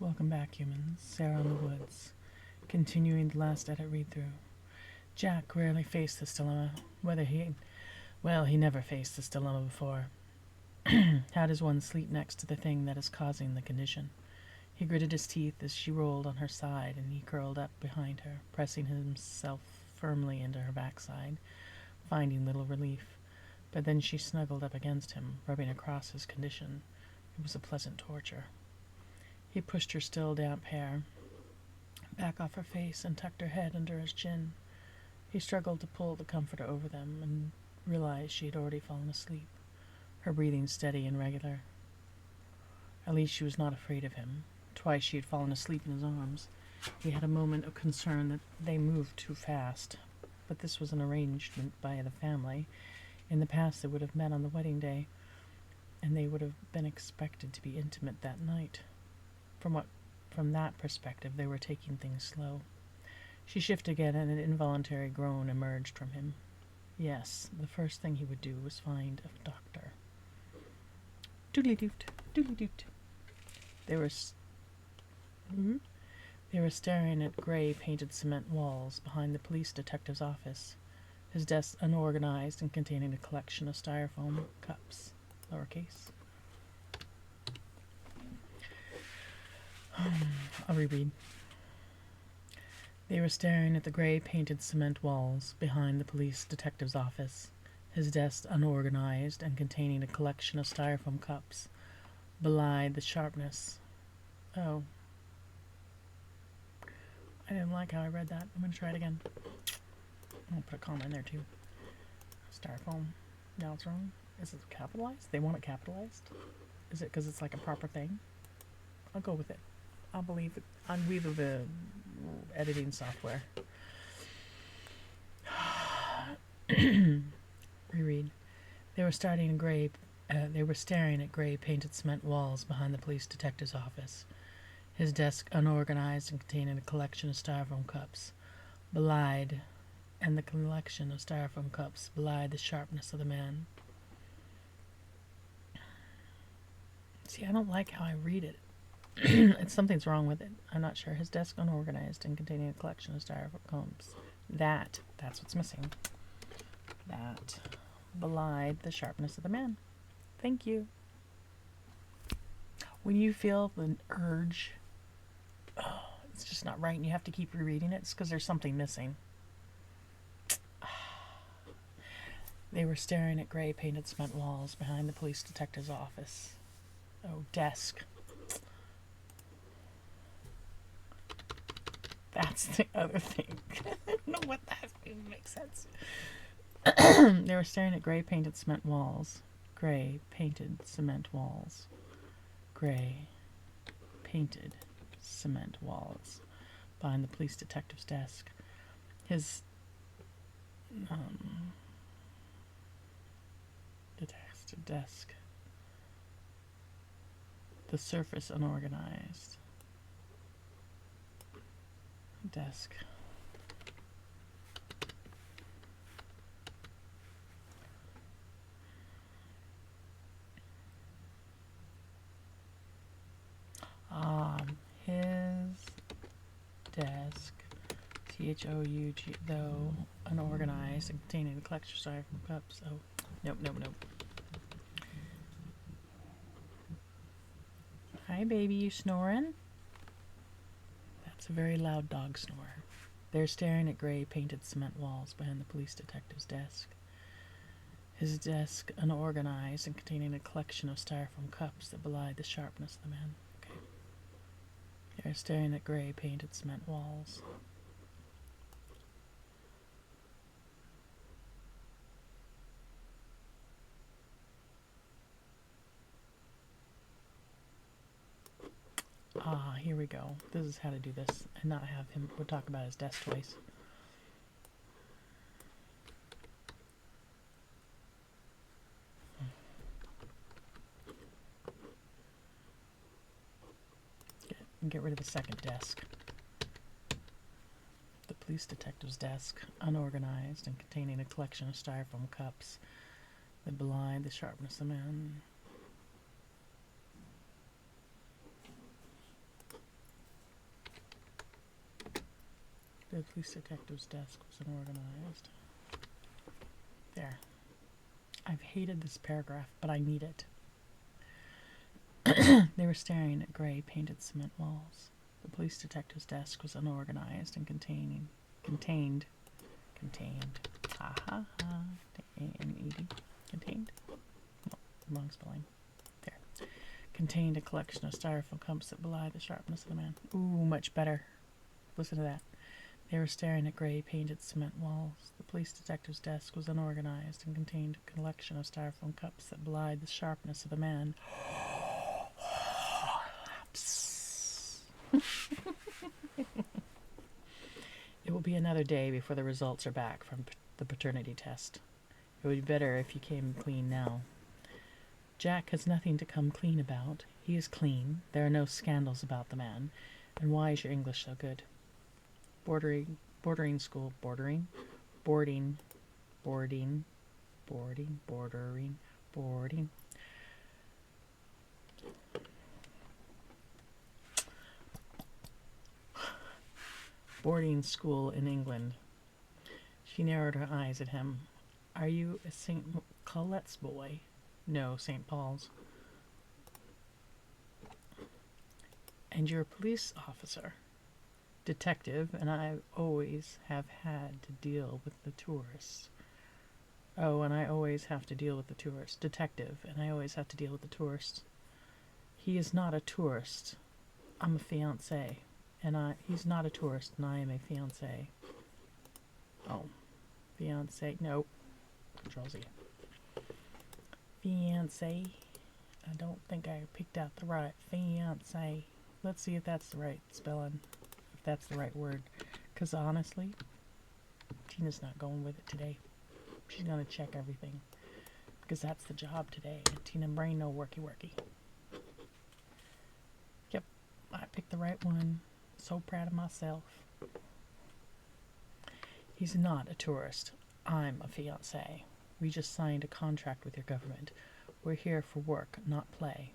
Welcome back, humans. Sarah in the Woods. Continuing the last edit read-through. Jack rarely faced this dilemma. He never faced this dilemma before. How does one sleep next to the thing that is causing the condition? He gritted his teeth as she rolled on her side, and he curled up behind her, pressing himself firmly into her backside, finding little relief. But then she snuggled up against him, rubbing across his condition. It was a pleasant torture. He pushed her still damp hair back off her face and tucked her head under his chin. He struggled to pull the comforter over them and realized she had already fallen asleep, her breathing steady and regular. At least she was not afraid of him. Twice she had fallen asleep in his arms. He had a moment of concern that they moved too fast, but this was an arrangement by the family. In the past they would have met on the wedding day, and they would have been expected to be intimate that night. From that perspective, they were taking things slow. She shifted again, and an involuntary groan emerged from him. Yes, the first thing he would do was find a doctor. Doodly-doot, doodly-doot. They were staring at gray painted cement walls behind the police detective's office, his desk unorganized and containing a collection of styrofoam cups, lowercase. I'll reread. They were staring at the gray painted cement walls behind the police detective's office, his desk unorganized and containing a collection of styrofoam cups, belied the sharpness. Oh. I didn't like how I read that. I'm going to try it again. I'm going to put a comma in there too. Styrofoam. Now it's wrong. Is it capitalized? They want it capitalized? Is it because it's like a proper thing? I'll go with it. I'll believe it. I'll read the editing software. Reread. They were staring at gray painted cement walls behind the police detective's office, his desk unorganized and containing a collection of styrofoam cups, belied the sharpness of the man. See, I don't like how I read it. Something's wrong with it. I'm not sure. His desk unorganized and containing a collection of styrofoam cups. That's what's missing. That belied the sharpness of the man. Thank you. When you feel the urge, it's just not right and you have to keep rereading it, it's because there's something missing. They were staring at gray painted cement walls behind the police detective's office. Oh, desk. That's the other thing. I don't know what that makes sense. They were staring at gray painted cement walls. Gray painted cement walls. Gray painted cement walls behind the police detective's desk. His desk. The surface unorganized. Desk. His desk, THOUG, though unorganized and containing a collection of styrofoam cups. Oh, nope. Hi, baby, you snoring? That's a very loud dog snore. They're staring at gray painted cement walls behind the police detective's desk. His desk unorganized and containing a collection of styrofoam cups that belied the sharpness of the man. Okay. They're staring at gray painted cement walls. Here we go. This is how to do this and not have him. We'll talk about his desk twice. Get rid of the second desk. The police detective's desk, unorganized and containing a collection of styrofoam cups that belied the sharpness of the man. The police detective's desk was unorganized. There. I've hated this paragraph, but I need it. They were staring at gray painted cement walls. The police detective's desk was unorganized and contained, ha ha ha, A-N-E-D, contained, no, wrong spelling, there, contained a collection of styrofoam cups that belied the sharpness of the man. Ooh, much better. Listen to that. They were staring at gray painted cement walls. The police detective's desk was unorganized and contained a collection of styrofoam cups that belied the sharpness of the man. It will be another day before the results are back from the paternity test. It would be better if you came clean now. Jack has nothing to come clean about. He is clean. There are no scandals about the man. And why is your English so good? Boarding school. Boarding school in England. She narrowed her eyes at him. Are you a St. Colette's boy? No, St. Paul's. And you're a police officer? Detective, and I always have had to deal with the tourists. Oh, and I always have to deal with the tourists. Detective, and I always have to deal with the tourists. He is not a tourist. I'm a fiancé. He's not a tourist, and I am a fiancé. Oh, fiancé, nope. Control Z. Fiancé. I don't think I picked out the right fiancé. Let's see if that's the right spelling, if that's the right word. Because honestly, Tina's not going with it today. She's going to check everything. Because that's the job today. Tina brain no worky. Yep, I picked the right one. So proud of myself. He's not a tourist. I'm a fiancé. We just signed a contract with your government. We're here for work, not play.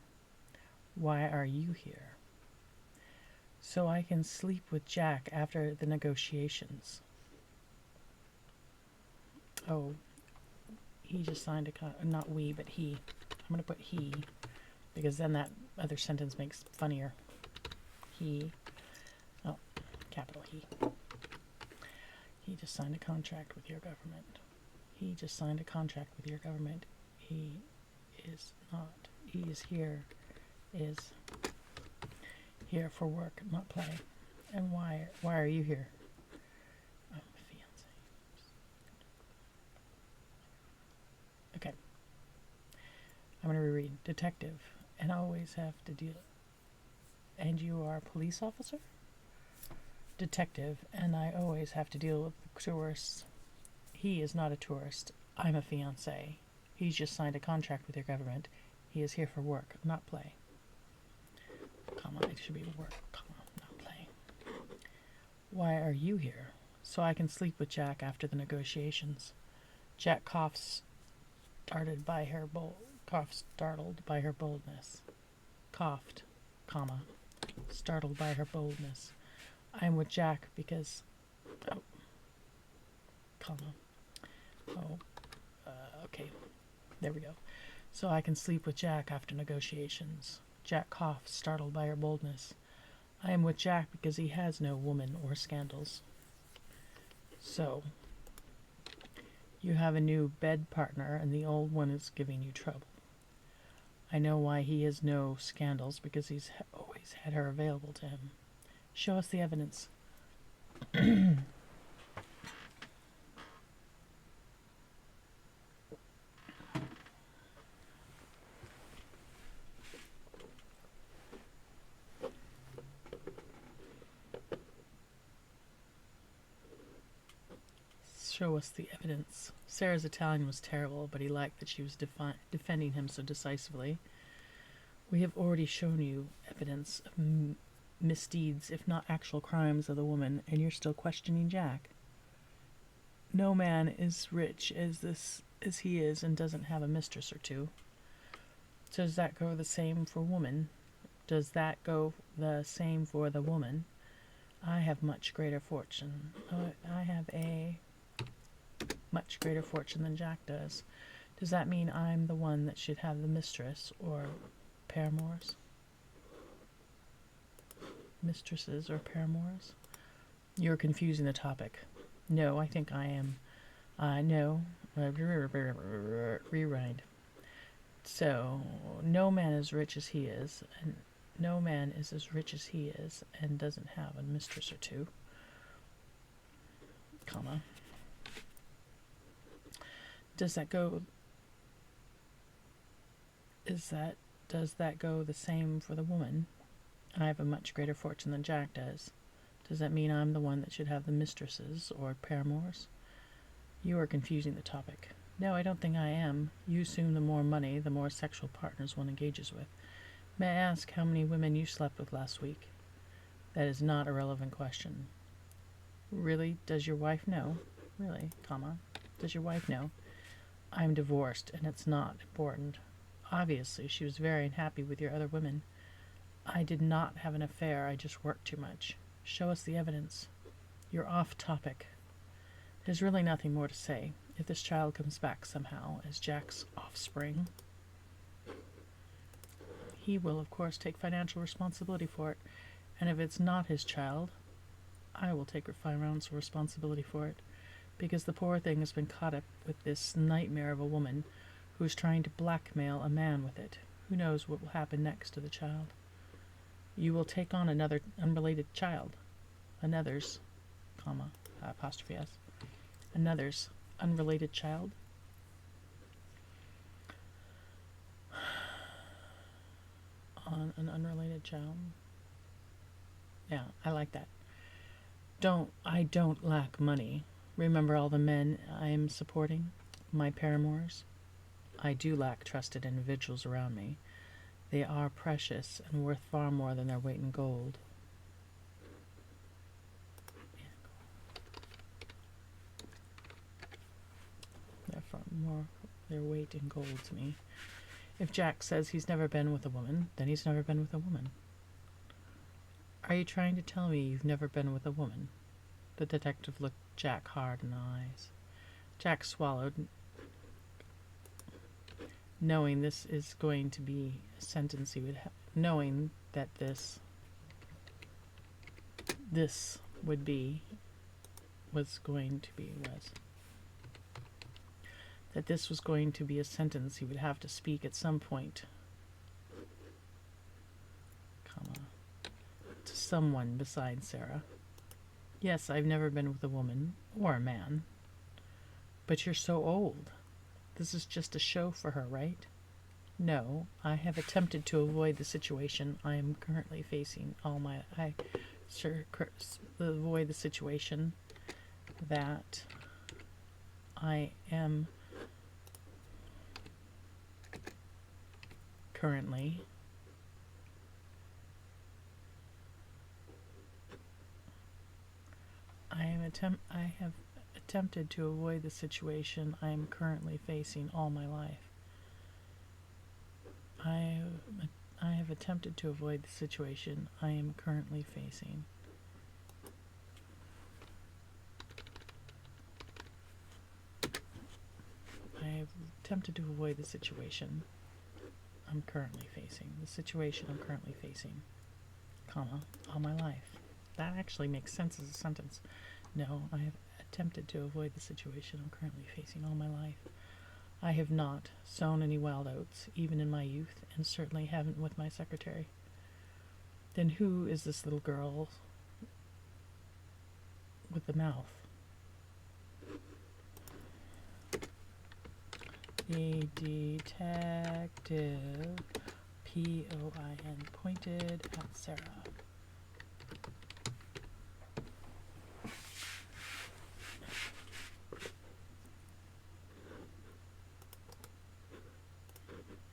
Why are you here? So I can sleep with Jack after the negotiations. Oh, he just signed a not we, but he. I'm going to put he, because then that other sentence makes funnier. He. Oh, capital He. He just signed a contract with your government. He just signed a contract with your government. He is here for work, not play. And why are you here? I'm a fiancé. Okay. I'm going to reread. Detective, and I always have to deal. And you are a police officer? Detective, and I always have to deal with tourists. He is not a tourist. I'm a fiancé. He's just signed a contract with your government. He is here for work, not play. Comma, it should be work, comma, not play. Why are you here? So I can sleep with Jack after the negotiations. Jack coughs, startled by her boldness. Coughed, comma, startled by her boldness. I'm with Jack because... Oh. Comma. Oh. Okay. There we go. So I can sleep with Jack after negotiations. Jack coughed, startled by her boldness. I am with Jack because he has no woman or scandals. So, you have a new bed partner and the old one is giving you trouble. I know why he has no scandals, because he's always had her available to him. Show us the evidence. Show us the evidence. Sarah's Italian was terrible, but he liked that she was defending him so decisively. We have already shown you evidence of misdeeds, if not actual crimes, of the woman, and you're still questioning Jack. No man is rich as he is and doesn't have a mistress or two. So does that go the same for woman? Does that go the same for the woman? I have much greater fortune. I have a much greater fortune than Jack does. Does that mean I'm the one that should have the mistress or paramours? Mistresses or paramours? You're confusing the topic. No, I think I am. No. Rewind. So, no man as rich as he is, and no man is as rich as he is, and doesn't have a mistress or two. Comma. Does that go the same for the woman? I have a much greater fortune than Jack does. Does that mean I'm the one that should have the mistresses or paramours? You are confusing the topic. No, I don't think I am. You assume the more money, the more sexual partners one engages with. May I ask how many women you slept with last week? That is not a relevant question. Really? Does your wife know? Really, comma. Does your wife know? I'm divorced, and it's not important. Obviously, she was very unhappy with your other women. I did not have an affair, I just worked too much. Show us the evidence. You're off topic. There's really nothing more to say. If this child comes back somehow as Jack's offspring, he will, of course, take financial responsibility for it. And if it's not his child, I will take financial responsibility for it. Because the poor thing has been caught up with this nightmare of a woman who's trying to blackmail a man with it. Who knows what will happen next to the child? You will take on another unrelated child. Another's, comma, apostrophe S. Another's unrelated child. On an unrelated child. Yeah, I like that. I don't lack money. Remember all the men I am supporting? My paramours? I do lack trusted individuals around me. They are precious and worth far more than their weight in gold. They're far more their weight in gold to me. If Jack says he's never been with a woman, then he's never been with a woman. Are you trying to tell me you've never been with a woman? The detective looked Jack hard in the eyes. Jack swallowed, knowing this is going to be a sentence he would have, knowing that this was going to be a sentence he would have to speak at some point, comma, to someone besides Sarah. Yes, I've never been with a woman or a man. But you're so old. This is just a show for her, right? No, I have attempted to avoid the situation I am currently facing avoid the situation that I am currently I have attempted to avoid the situation I am currently facing all my life. I have attempted to avoid the situation I am currently facing. I have attempted to avoid the situation I'm currently facing. The situation I'm currently facing, comma, all my life. That actually makes sense as a sentence. No, I have attempted to avoid the situation I'm currently facing all my life. I have not sown any wild oats, even in my youth, and certainly haven't with my secretary. Then who is this little girl with the mouth? The detective, P-O-I-N, pointed at Sarah.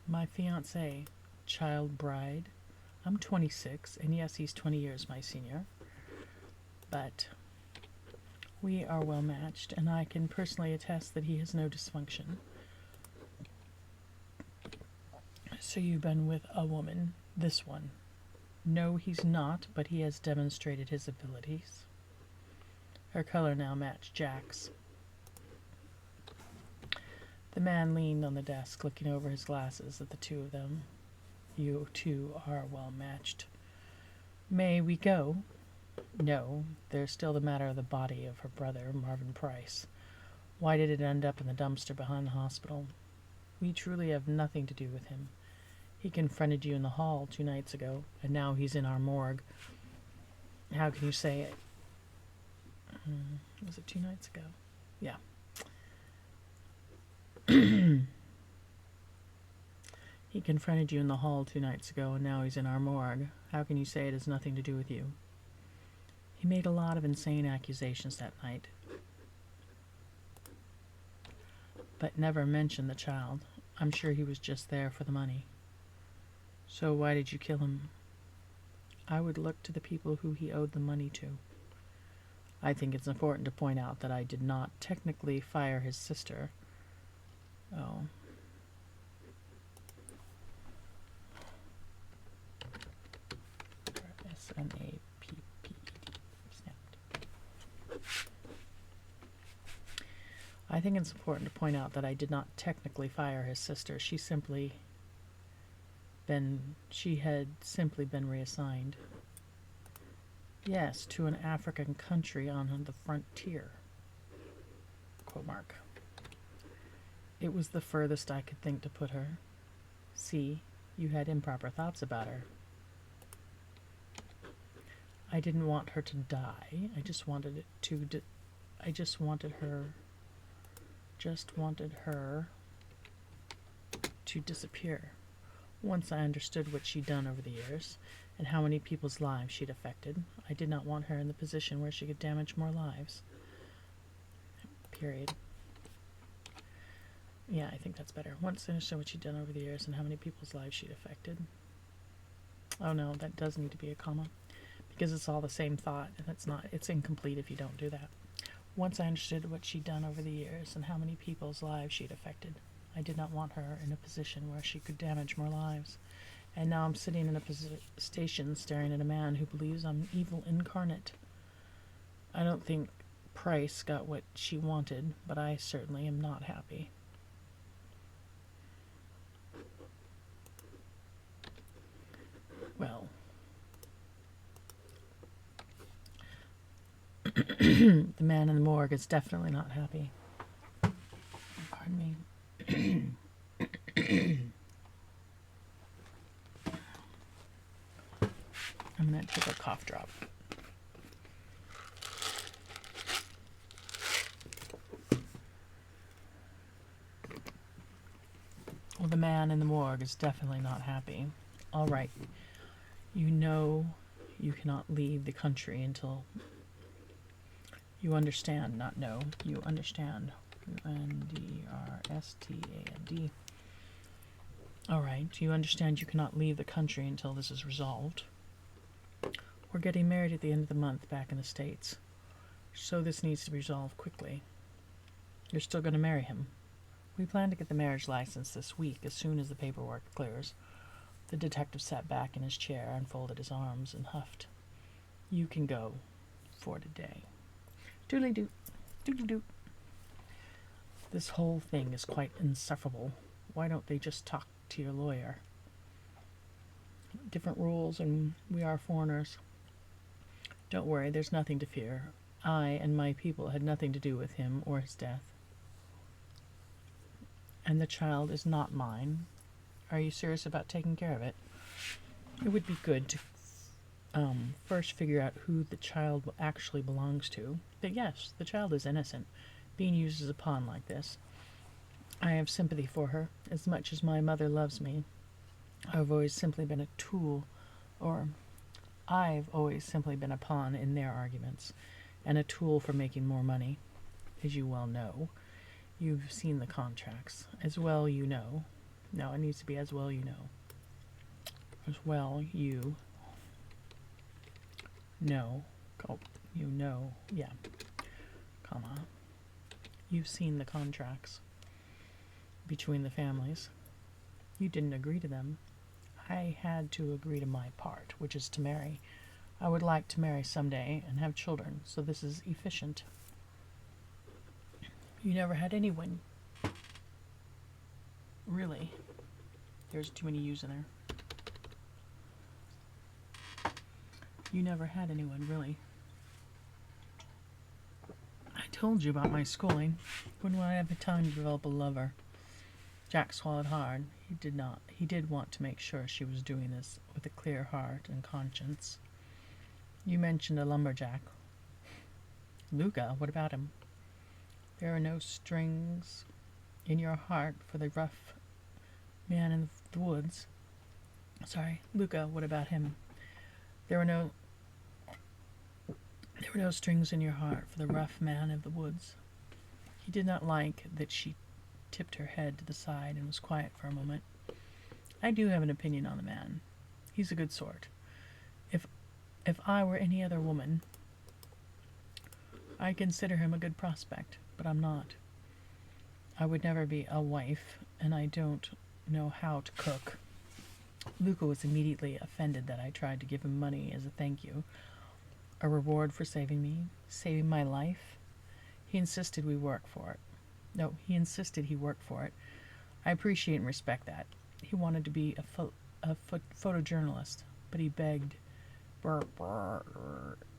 My fiancé, child bride. I'm 26, and yes, he's 20 years my senior. But we are well matched, and I can personally attest that he has no dysfunction. So you've been with a woman, this one. No, he's not, but he has demonstrated his abilities. Her color now matched Jack's. The man leaned on the desk, looking over his glasses at the two of them. You two are well matched. May we go? No, there's still the matter of the body of her brother, Marvin Price. Why did it end up in the dumpster behind the hospital? We truly have nothing to do with him. He confronted you in the hall 2 nights ago, and now he's in our morgue. How can you say it? Was it 2 nights ago? Yeah. He confronted you in the hall 2 nights ago, and now he's in our morgue. How can you say it has nothing to do with you? He made a lot of insane accusations that night, but never mentioned the child. I'm sure he was just there for the money. So why did you kill him? I would look to the people who he owed the money to. I think it's important to point out that I did not technically fire his sister. Oh. SNAPPED. Snapped. I think it's important to point out that I did not technically fire his sister. She had simply been reassigned. Yes, to an African country on the frontier. Quote mark. It was the furthest I could think to put her. See, you had improper thoughts about her. I didn't want her to die. I just wanted her to disappear. Once I understood what she'd done over the years and how many people's lives she'd affected, I did not want her in the position where she could damage more lives. Period. Yeah, I think that's better. Once I understood what she'd done over the years and how many people's lives she'd affected. Oh no, that does need to be a comma, because it's all the same thought, and it's incomplete if you don't do that. Once I understood what she'd done over the years and how many people's lives she'd affected, I did not want her in a position where she could damage more lives. And now I'm sitting in a station staring at a man who believes I'm evil incarnate. I don't think Price got what she wanted, but I certainly am not happy. Well, the man in the morgue is definitely not happy. Pardon me. I'm going to take a cough drop. Well, the man in the morgue is definitely not happy. All right. You know you cannot leave the country until you understand, not know. You understand. UNDRSTAND. All right. You understand you cannot leave the country until this is resolved. We're getting married at the end of the month back in the States, so this needs to be resolved quickly. You're still going to marry him. We plan to get the marriage license this week as soon as the paperwork clears. The detective sat back in his chair and folded his arms and huffed. You can go for today. Doodly-doo. Doodly-doo. This whole thing is quite insufferable. Why don't they just talk to your lawyer? Different rules, and we are foreigners. Don't worry, there's nothing to fear. I and my people had nothing to do with him or his death. And the child is not mine. Are you serious about taking care of it? It would be good to first figure out who the child actually belongs to. But yes, the child is innocent, being used as a pawn like this. I have sympathy for her, as much as my mother loves me. I've always simply been a pawn in their arguments, and a tool for making more money. As you well know, you've seen the contracts. As well you know. No, it needs to be as well you know. As well you know. Oh, you know. Yeah. Comma. You've seen the contracts between the families. You didn't agree to them. I had to agree to my part, which is to marry. I would like to marry someday and have children, so this is efficient. You never had anyone. Really? There's too many U's in there. You never had anyone, really. I told you about my schooling. When will I have the time to develop a lover? Jack swallowed hard. He did want to make sure she was doing this with a clear heart and conscience. You mentioned a lumberjack. Luca, what about him? There are no strings in your heart for the rough man in the woods. Sorry, Luca, what about him? There were no strings in your heart for the rough man of the woods. He did not like that she tipped her head to the side and was quiet for a moment. I do have an opinion on the man. He's a good sort. If I were any other woman, I'd consider him a good prospect, but I'm not. I would never be a wife, and I don't know how to cook. Luca was immediately offended that I tried to give him money as a thank you, a reward for saving my life. He insisted he work for it. I appreciate and respect that. He wanted to be a photojournalist, but he begged.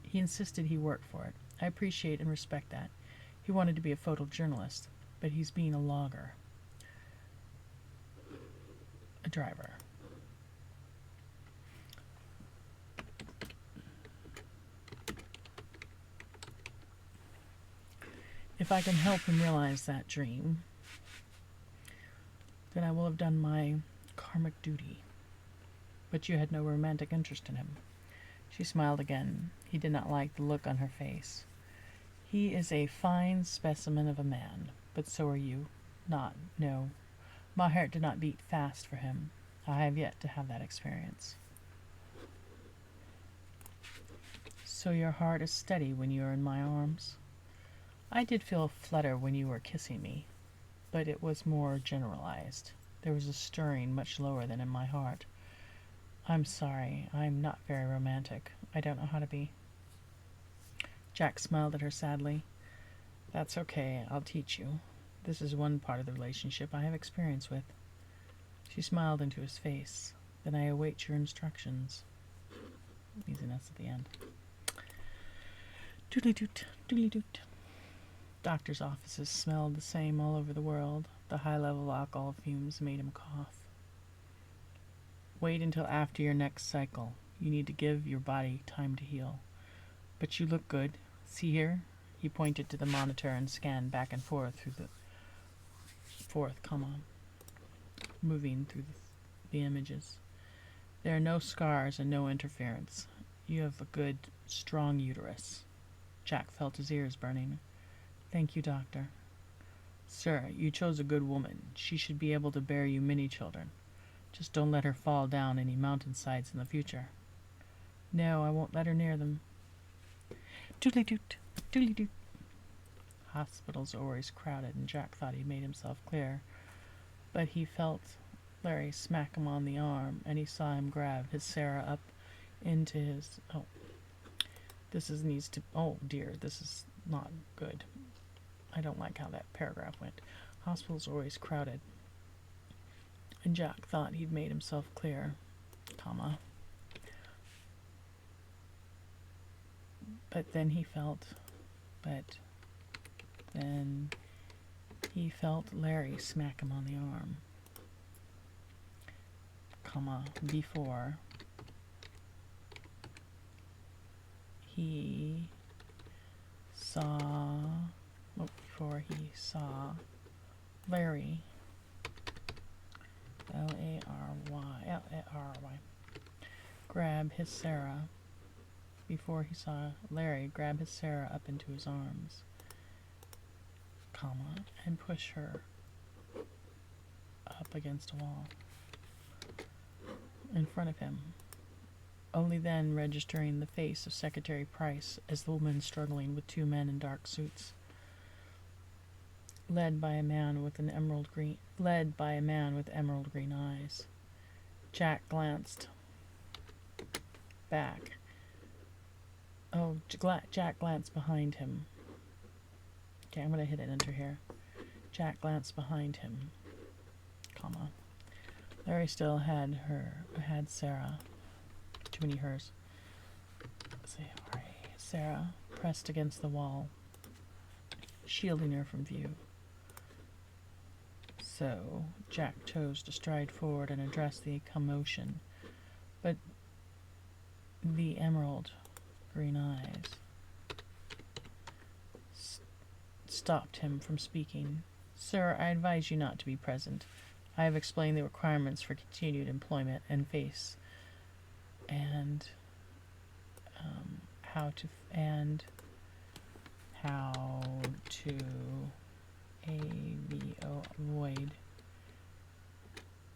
He insisted he work for it. I appreciate and respect that. He wanted to be a photojournalist, but he's being a logger. A driver. If I can help him realize that dream, then I will have done my karmic duty. But you had no romantic interest in him. She smiled again. He did not like the look on her face. He is a fine specimen of a man, but so are you. No. My heart did not beat fast for him. I have yet to have that experience. So your heart is steady when you are in my arms? I did feel a flutter when you were kissing me, but it was more generalized. There was a stirring much lower than in my heart. I'm sorry, I'm not very romantic. I don't know how to be. Jack smiled at her sadly. That's okay, I'll teach you. This is one part of the relationship I have experience with. She smiled into his face. Then I await your instructions. Using us at the end. Doodly-doot, doodly-doot. Doctors' offices smelled the same all over the world. The high-level alcohol fumes made him cough. Wait until after your next cycle. You need to give your body time to heal. But you look good. See here? He pointed to the monitor and scanned back and forth through the moving through the images. There are no scars and no interference. You have a good, strong uterus. Jack felt his ears burning. Thank you, doctor. Sir, you chose a good woman. She should be able to bear you many children. Just don't let her fall down any mountainsides in the future. No, I won't let her near them. Doodly-doot, doodly-doot. Hospitals are always crowded, and Jack thought he made himself clear. But he felt Larry smack him on the arm, and he saw him grab his Sarah up into his... Oh dear, this is not good. I don't like how that paragraph went. Hospitals are always crowded. And Jack thought he'd made himself clear, But then he felt Larry smack him on the arm, before he saw Larry, L-A-R-Y, grab his Sarah, before he saw Larry grab his Sarah up into his arms, and push her up against a wall in front of him, only then registering the face of Secretary Price as the woman struggling with two men in dark suits, led by a man with emerald green eyes. Jack glanced back. Oh, Jack glanced behind him. Okay, I'm going to hit an enter here. Jack glanced behind him, comma. Larry still had Sarah. Too many hers. Sarah pressed against the wall, shielding her from view. So Jack chose to stride forward and address the commotion, but the emerald green eyes stopped him from speaking. Sir, I advise you not to be present. I have explained the requirements for continued employment and how to avoid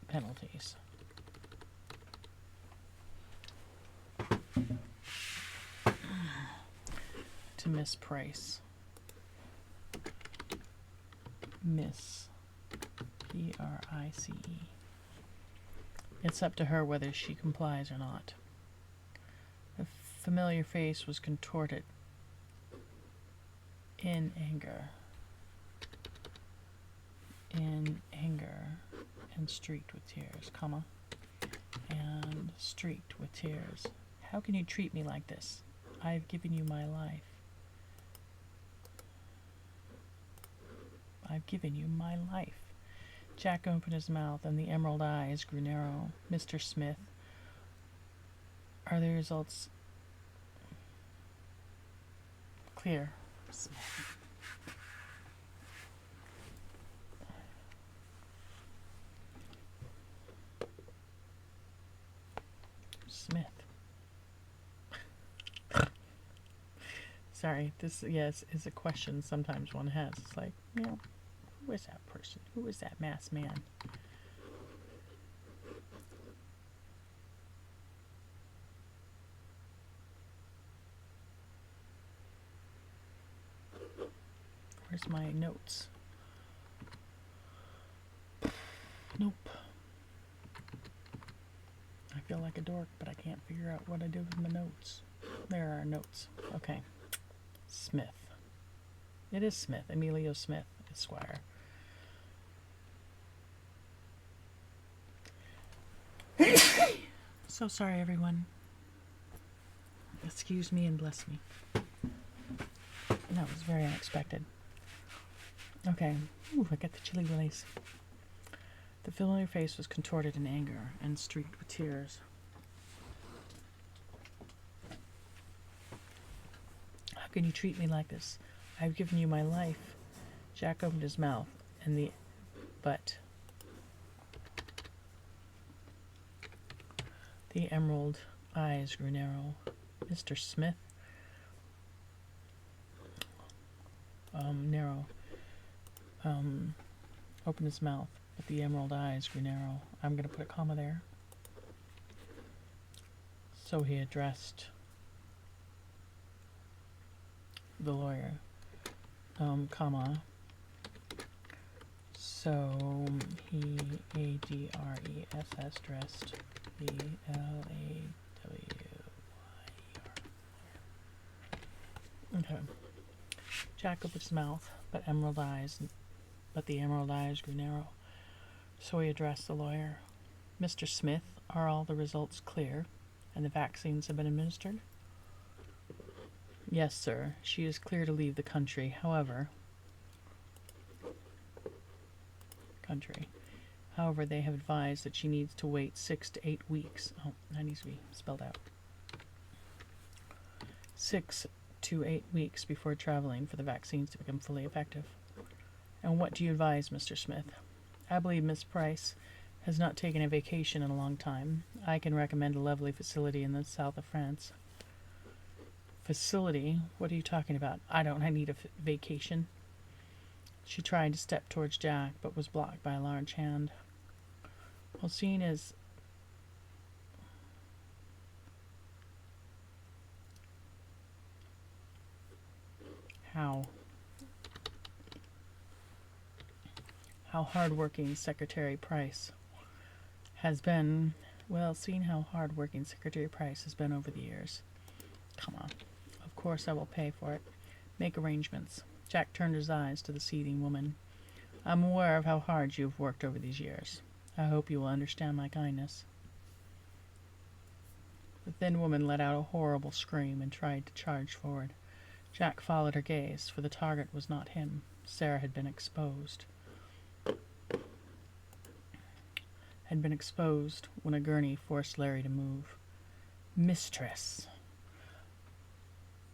penalties. To Miss Price. Miss Price. It's up to her whether she complies or not. The familiar face was contorted in anger, and streaked with tears, comma, and streaked with tears. How can you treat me like this? I have given you my life. I've given you my life. Jack opened his mouth, and the emerald eyes grew narrow. Mr. Smith, are the results clear? Smith. Sorry, this, yes, is a question sometimes one has. It's like, you know, who is that person? Who is that masked man? Where's my notes? Nope. I feel like a dork, but I can't figure out what I did with my notes. There are notes. Okay. Smith. It is Smith. Emilio Smith, Esquire. So sorry, everyone. Excuse me and bless me. That was very unexpected. Okay. Ooh, I got the chili willies. The familiar face was contorted in anger and streaked with tears. How can you treat me like this? I've given you my life. Jack opened his mouth, and the emerald eyes grew narrow. Mr. Smith, opened his mouth, but the emerald eyes grew narrow. I'm going to put a comma there. So he addressed the lawyer, comma. So he addressed the LAWYER. Okay. Jack opened his mouth, but the emerald eyes grew narrow. So he addressed the lawyer. Mr. Smith, are all the results clear, and the vaccines have been administered? Yes, sir. She is clear to leave the country. However, they have advised that she needs to wait 6 to 8 weeks. Oh, that needs to be spelled out. 6 to 8 weeks before traveling for the vaccines to become fully effective. And what do you advise, Mr. Smith? I believe Miss Price has not taken a vacation in a long time. I can recommend a lovely facility in the south of France. Facility? What are you talking about? I need a vacation. She tried to step towards Jack, but was blocked by a large hand. Well, seeing as how hardworking Secretary Price has been, Well, seeing how hard-working Secretary Price has been over the years. Come on. Of course I will pay for it. Make arrangements. Jack turned his eyes to the seething woman. I'm aware of how hard you have worked over these years. I hope you will understand my kindness. The thin woman let out a horrible scream and tried to charge forward. Jack followed her gaze, for the target was not him. Sarah had been exposed. When a gurney forced Larry to move. Mistress!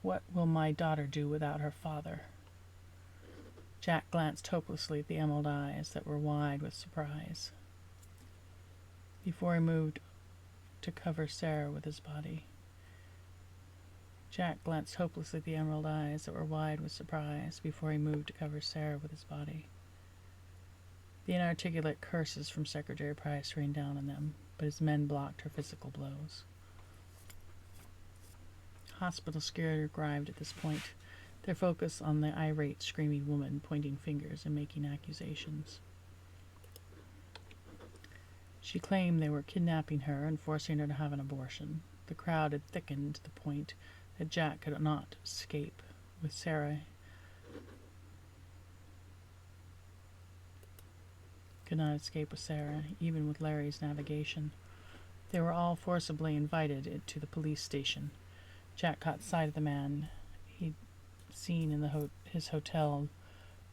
What will my daughter do without her father? Jack glanced hopelessly at the emerald eyes that were wide with surprise. Before he moved to cover Sarah with his body. Jack glanced hopelessly at the emerald eyes that were wide with surprise before he moved to cover Sarah with his body. The inarticulate curses from Secretary Price rained down on them, but his men blocked her physical blows. Hospital security arrived at this point, their focus on the irate, screaming woman, pointing fingers and making accusations. She claimed they were kidnapping her and forcing her to have an abortion. The crowd had thickened to the point that Jack could not escape with Sarah. Even with Larry's navigation. They were all forcibly invited to the police station. Jack caught sight of the man he'd seen in his hotel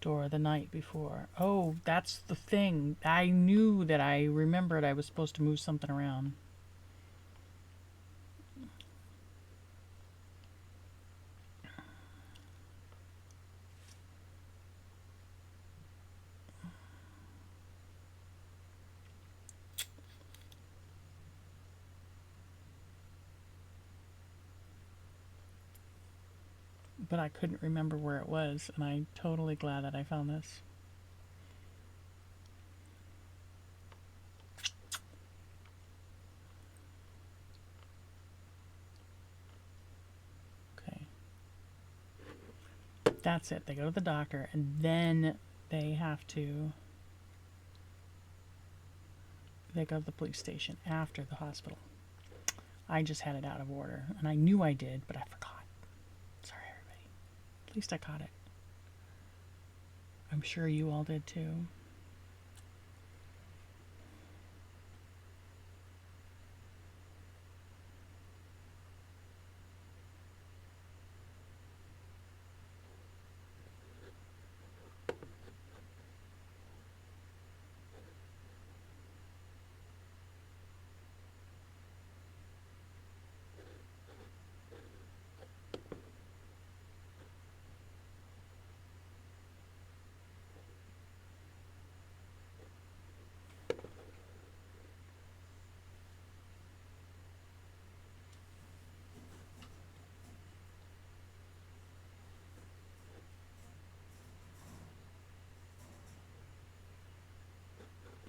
door the night before. Oh, that's the thing. I knew that I remembered I was supposed to move something around. But I couldn't remember where it was, and I'm totally glad that I found this. Okay. That's it. They go to the doctor, and then they go to the police station after the hospital. I just had it out of order, and I knew I did, but I forgot. Sorry, everybody. At least I caught it. I'm sure you all did too.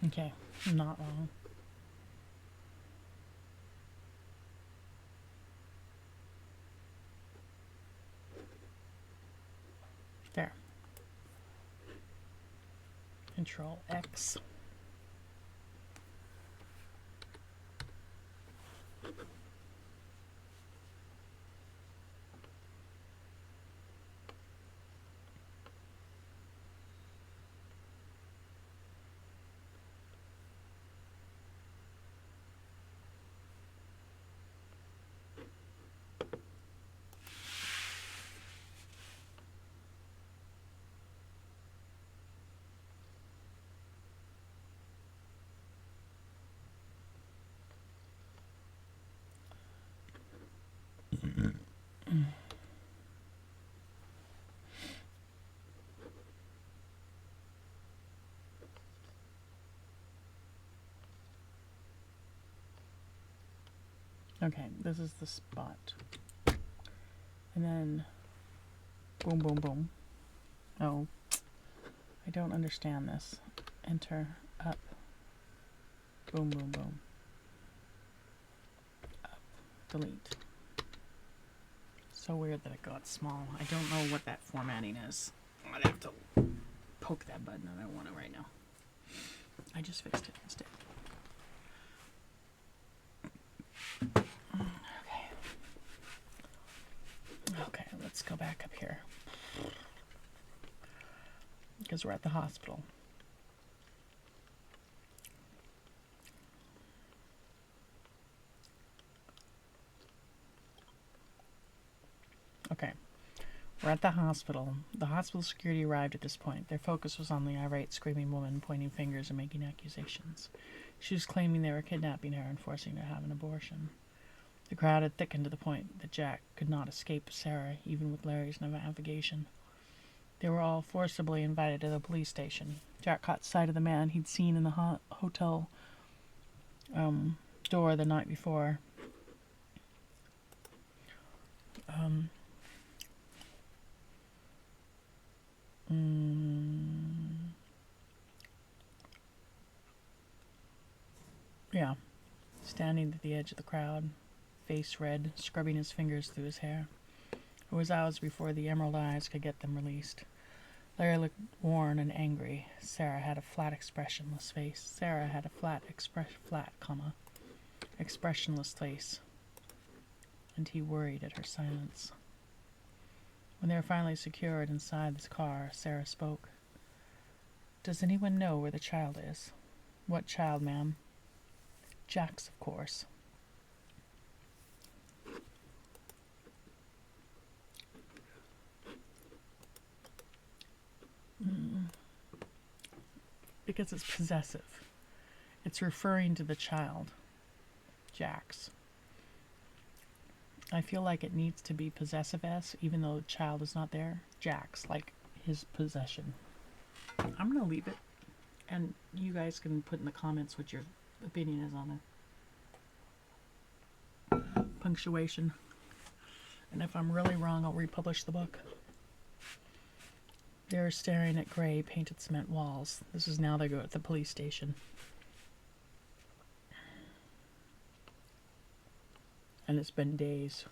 Okay, not wrong. There. Control X. Okay, this is the spot. And then, boom, boom, boom. Oh, I don't understand this. Enter, up, boom, boom, boom. Up, delete. So weird that it got small. I don't know what that formatting is. I'd have to poke that button. I don't want it right now. I just fixed it instead. Okay. Okay, let's go back up here. Because we're at the hospital. Okay. We're at the hospital. The hospital security arrived at this point. Their focus was on the irate, screaming woman pointing fingers and making accusations. She was claiming they were kidnapping her and forcing her to have an abortion. The crowd had thickened to the point that Jack could not escape Sarah, even with Larry's navigation. They were all forcibly invited to the police station. Jack caught sight of the man he'd seen in the hotel door the night before. Yeah, standing at the edge of the crowd, face red, scrubbing his fingers through his hair. It was hours before the emerald eyes could get them released. Larry looked worn and angry. Sarah had a flat, expressionless face. Expressionless face. And he worried at her silence. When they were finally secured inside the car, Sarah spoke. "Does anyone know where the child is?" "What child, ma'am?" "Jack's, of course." Because it's possessive. It's referring to the child. Jack's. I feel like it needs to be possessive-s, even though the child is not there. Jack's, like his possession. I'm going to leave it. And you guys can put in the comments what your opinion is on the punctuation. And if I'm really wrong, I'll republish the book. They're staring at gray painted cement walls. This is now they go at the police station. And it's been days.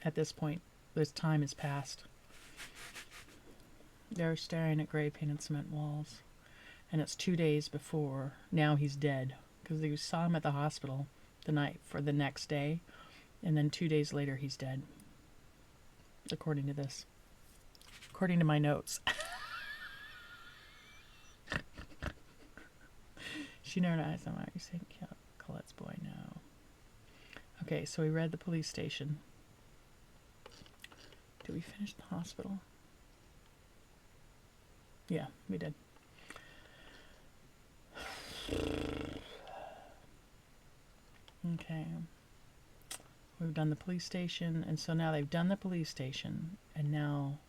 At this point, this time has passed. They're staring at gray painted cement walls. And it's 2 days before. Now he's dead. Because they saw him at the hospital the night for the next day. And then 2 days later, he's dead. According to this. According to my notes. She never knows. I'm you saying Colette's boy now. Okay, so we read the police station. Did we finish the hospital? Yeah, we did. Okay. We've done the police station, and so now they've done the police station, and now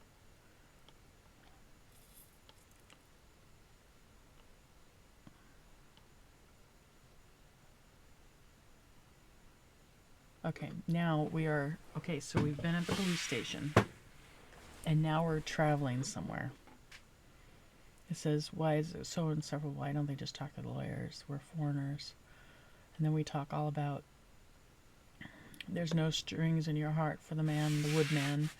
okay, now we are okay, so we've been at the police station, and now we're traveling somewhere. It says, why is it so and several? Why don't they just talk to the lawyers? We're foreigners. And then we talk all about there's no strings in your heart for the man, the woodman.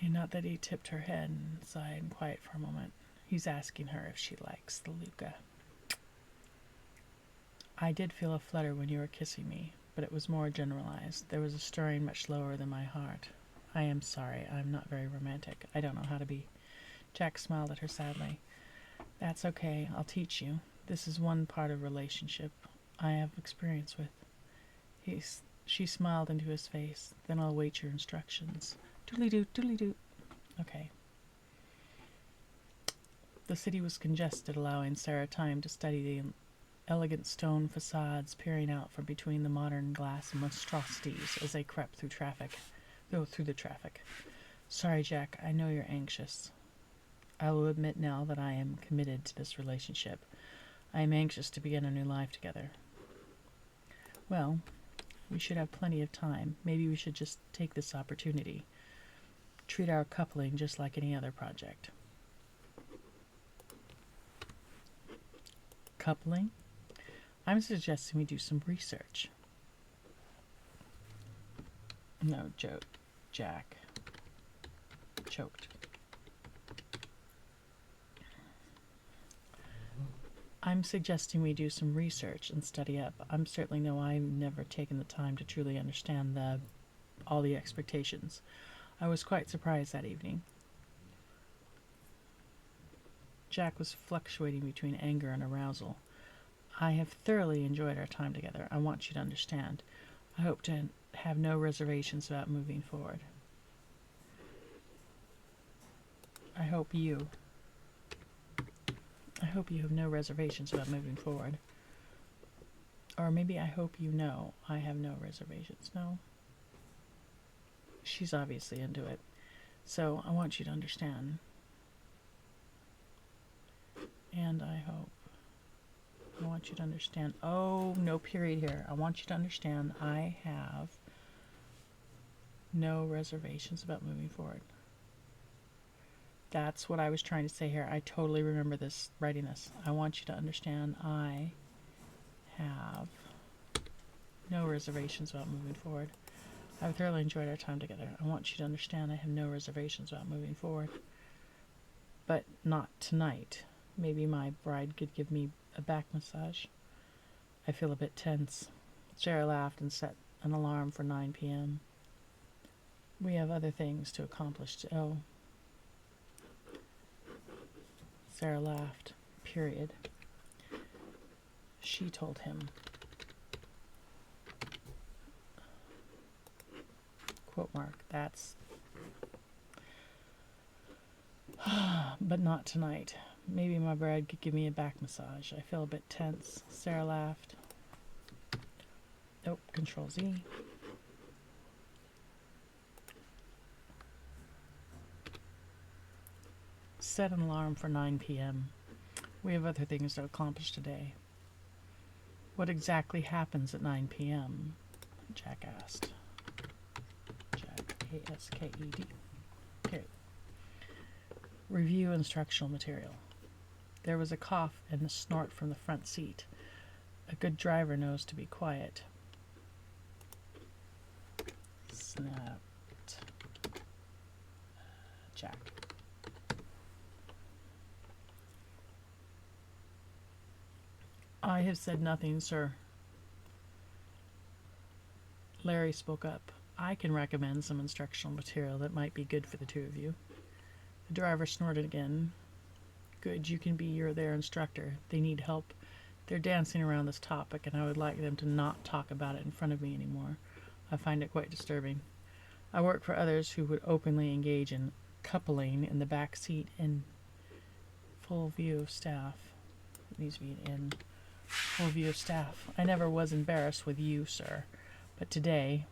Not that he tipped her head and sighed quiet for a moment. He's asking her if she likes the Luca. I did feel a flutter when you were kissing me, but it was more generalized. There was a stirring much lower than my heart. I am sorry, I'm not very romantic. I don't know how to be. Jack smiled at her sadly. That's okay, I'll teach you. This is one part of relationship I have experience with. She smiled into his face. Then I'll wait your instructions. Doodly-doo, doodly-doo. Okay. The city was congested, allowing Sarah time to study the elegant stone facades peering out from between the modern glass monstrosities as they crept through the traffic. Sorry, Jack, I know you're anxious. I will admit now that I am committed to this relationship. I am anxious to begin a new life together. Well, we should have plenty of time. Maybe we should just take this opportunity. Treat our coupling just like any other project. Coupling? I'm suggesting we do some research. No, Jack choked. I'm suggesting we do some research and study up. I'm certainly know I've never taken the time to truly understand all the expectations. I was quite surprised that evening. Jack was fluctuating between anger and arousal. I have thoroughly enjoyed our time together. I want you to understand. I hope to have no reservations about moving forward. I hope you have no reservations about moving forward. Or maybe I hope you know I have no reservations. No? She's obviously into it. So I want you to understand. And I want you to understand. Oh, no period here. I want you to understand I have no reservations about moving forward. That's what I was trying to say here. I totally remember this, writing this. I want you to understand I have no reservations about moving forward. I've thoroughly enjoyed our time together. I want you to understand I have no reservations about moving forward. But not tonight. Maybe my bride could give me a back massage. I feel a bit tense. Sarah laughed and set an alarm for 9 p.m. We have other things to accomplish. Sarah laughed. Period. She told him. Quote mark. That's. But not tonight. Maybe my bride could give me a back massage. I feel a bit tense. Sarah laughed. Nope. Control Z. Set an alarm for 9 p.m. We have other things to accomplish today. What exactly happens at 9 p.m.? Jack asked. Jack, A-S-K-E-D. Okay. Review instructional material. There was a cough and a snort from the front seat. A good driver knows to be quiet. Snapped. Jack. I have said nothing, sir. Larry spoke up. I can recommend some instructional material that might be good for the two of you. The driver snorted again. Good, you can be their instructor. They need help. They're dancing around this topic, and I would like them to not talk about it in front of me anymore. I find it quite disturbing. I work for others who would openly engage in coupling in the back seat in full view of staff. It needs to be in full view of staff. I never was embarrassed with you, sir, but today,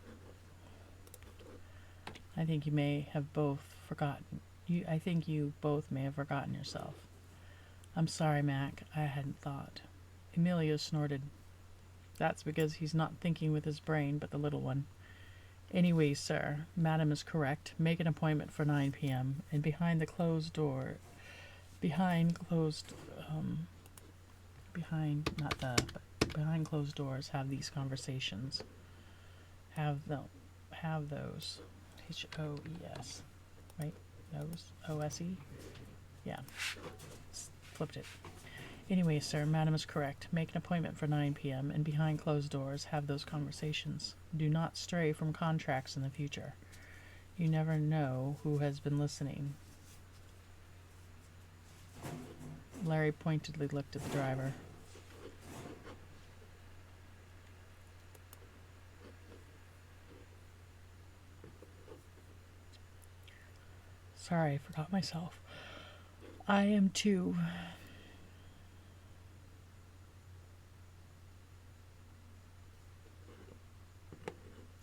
I think you may have both forgotten. I think you both may have forgotten yourself. I'm sorry, Mac. I hadn't thought. Emilio snorted. That's because he's not thinking with his brain, but the little one. Anyway, sir, Madam is correct. Make an appointment for 9 p.m. and behind closed doors, have these conversations. Have those. H-O-E-S. Right? Those. O-S-E? Yeah. Flipped it. Anyway, sir, Madam is correct. Make an appointment for 9 p.m. and behind closed doors have those conversations. Do not stray from contracts in the future. You never know who has been listening. Larry pointedly looked at the driver. Sorry, I forgot myself. I am too.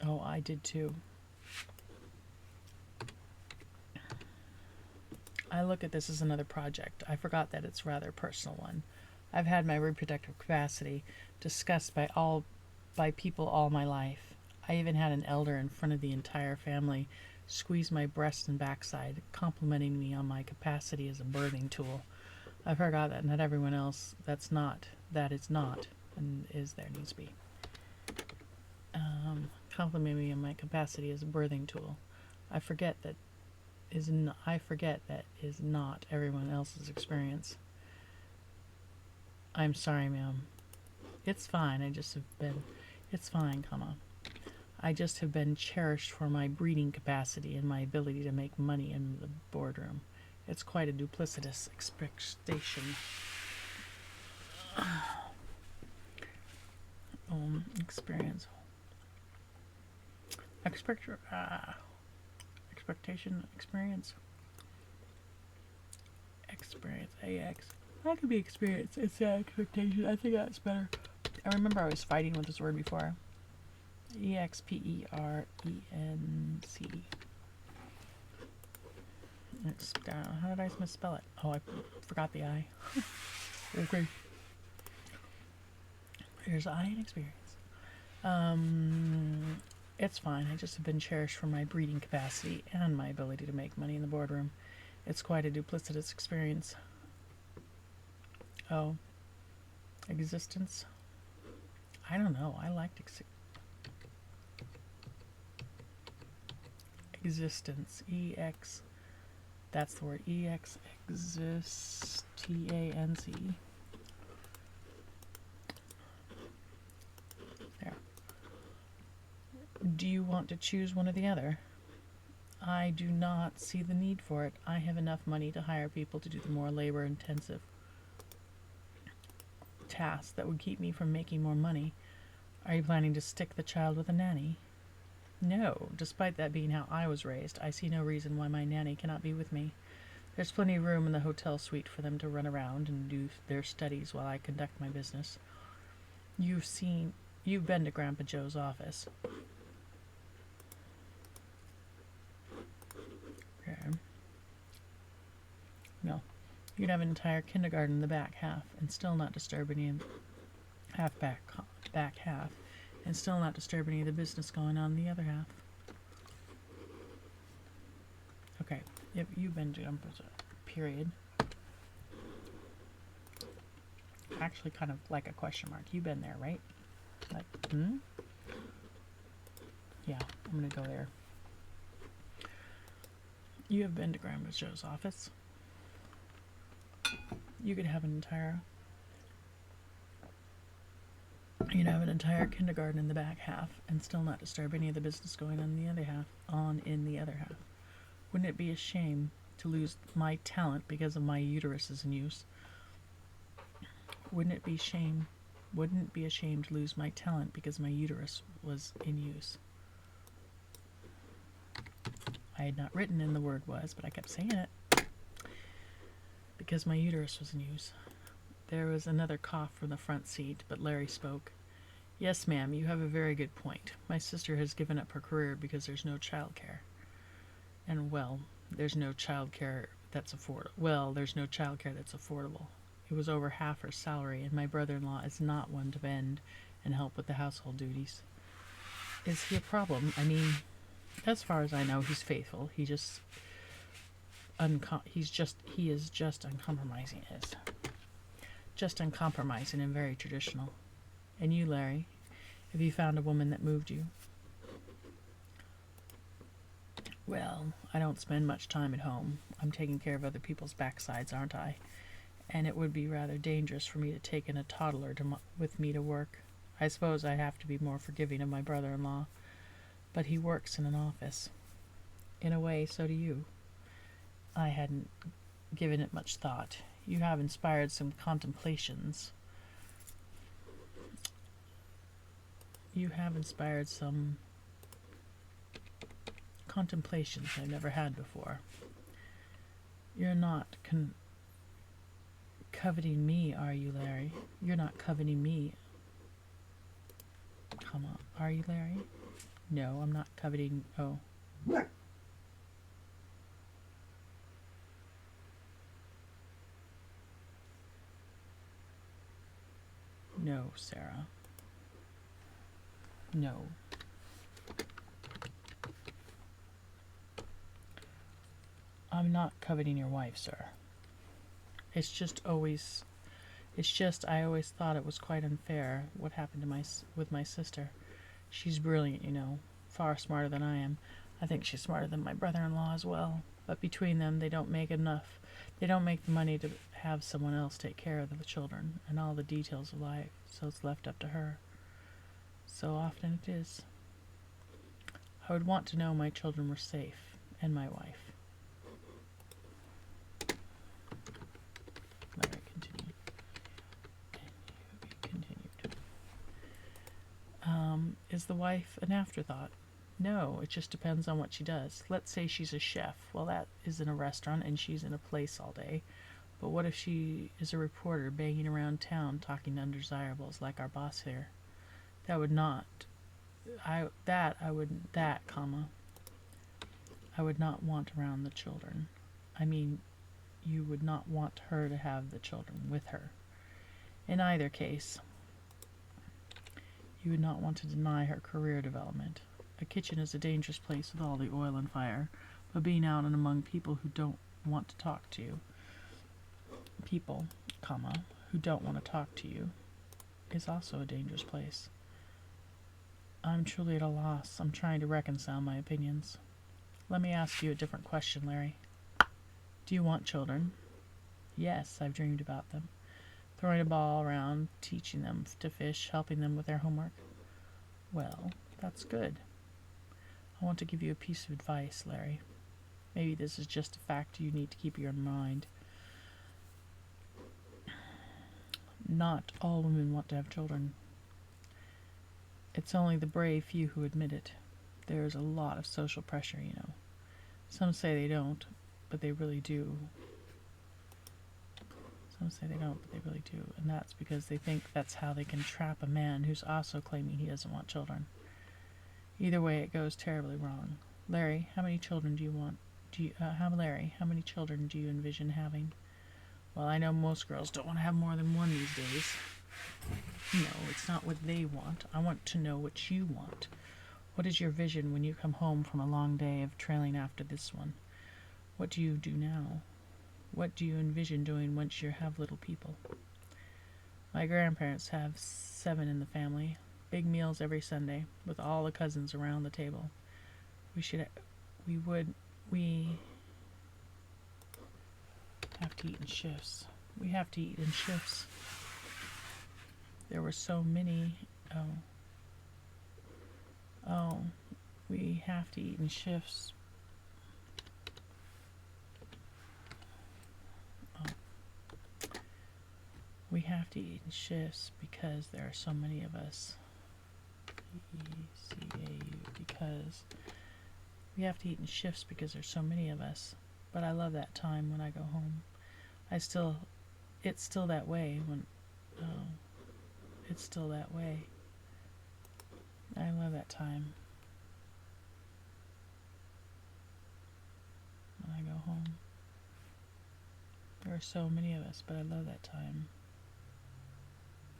Oh, I did too. I look at this as another project. I forgot that it's a rather personal one. I've had my reproductive capacity discussed by people all my life. I even had an elder in front of the entire family squeeze my breast and backside, complimenting me on my capacity as a birthing tool. I forgot that not everyone else that is not, and is there needs to be. Complimenting me on my capacity as a birthing tool. I forget that is not everyone else's experience. I'm sorry, ma'am. It's fine. It's fine, comma. I just have been cherished for my breeding capacity and my ability to make money in the boardroom. It's quite a duplicitous expectation. Experience. Expectation, experience. Experience, AX. That could be experience. It's expectation. I think that's better. I remember I was fighting with this word before. EXPERENC. How did I misspell it? Oh, I forgot the I. Okay. Here's I in experience. It's fine. I just have been cherished for my breeding capacity and my ability to make money in the boardroom. It's quite a duplicitous experience. Oh. Existence? I don't know. I liked existence. EX. That's the word. EX. Exist. TANC. There. Do you want to choose one or the other? I do not see the need for it. I have enough money to hire people to do the more labor-intensive tasks that would keep me from making more money. Are you planning to stick the child with a nanny? No. Despite that being how I was raised, I see no reason why my nanny cannot be with me. There's plenty of room in the hotel suite for them to run around and do their studies while I conduct my business. You've been to Grandpa Joe's office. Okay. No. You'd have an entire kindergarten in the back half and still not disturb any of back half and still not disturb any of the business going on in the other half. Okay. If you've been to period. Actually kind of like a question mark. You've been there, right? Like, Yeah, I'm gonna go there. You have been to Grandpa Joe's office. You'd have an entire kindergarten in the back half and still not disturb any of the business going on in the other half. Wouldn't it be a shame to lose my talent because of my uterus is in use? Wouldn't it be a shame to lose my talent because my uterus was in use? I had not written in the word was, but I kept saying it. Because my uterus was in use. There was another cough from the front seat, but Larry spoke. Yes, ma'am, you have a very good point. My sister has given up her career because there's no child care. And, there's no child care that's affordable. It was over half her salary, and my brother-in-law is not one to bend and help with the household duties. Is he a problem? I mean, as far as I know, he's faithful. He is just uncompromising. Just uncompromising and very traditional. And you, Larry, have you found a woman that moved you? Well, I don't spend much time at home. I'm taking care of other people's backsides, aren't I? And it would be rather dangerous for me to take in a toddler with me to work. I suppose I have to be more forgiving of my brother-in-law. But he works in an office. In a way, so do you. I hadn't given it much thought. You have inspired some contemplations. I've never had before. You're not coveting me, are you, Larry? You're not coveting me. Come on, are you, Larry? No, I'm not coveting. Oh. No, Sarah. No. I'm not coveting your wife, sir. I always thought it was quite unfair what happened with my sister. She's brilliant, far smarter than I am. I think she's smarter than my brother-in-law as well. But between them, they don't make enough. They don't make the money to have someone else take care of the children and all the details of life, so it's left up to her. So often it is. I would want to know my children were safe, and my wife. Larry continued. Is the wife an afterthought? No, it just depends on what she does. Let's say she's a chef. Well, that is in a restaurant and she's in a place all day. But what if she is a reporter banging around town talking to undesirables like our boss here? That would not. I would not want around the children. I mean, you would not want her to have the children with her. In either case, you would not want to deny her career development. A kitchen is a dangerous place with all the oil and fire, but being out and among people who don't want to talk to you, who don't want to talk to you, is also a dangerous place. I'm truly at a loss. I'm trying to reconcile my opinions. Let me ask you a different question, Larry. Do you want children? Yes, I've dreamed about them. Throwing a ball around, teaching them to fish, helping them with their homework. Well, that's good. I want to give you a piece of advice, Larry. Maybe this is just a fact you need to keep in your mind. Not all women want to have children. It's only the brave few who admit it. There's a lot of social pressure, you know. Some say they don't, but they really do. Some say they don't, but they really do. And that's because they think that's how they can trap a man who's also claiming he doesn't want children. Either way, it goes terribly wrong. Larry, how many children do you want? How many children do you envision having? Well, I know most girls don't want to have more than one these days. No, it's not what they want. I want to know what you want. What is your vision when you come home from a long day of trailing after this one? What do you do now? What do you envision doing once you have little people? My grandparents have 7 in the family. Big meals every Sunday, with all the cousins around the table. We have to eat in shifts. We have to eat in shifts. There were so many. We have to eat in shifts. We have to eat in shifts because there are so many of us. Because we have to eat in shifts because there's so many of us. But I love that time when I go home. It's still that way it's still that way. I love that time when I go home. There are so many of us, but I love that time.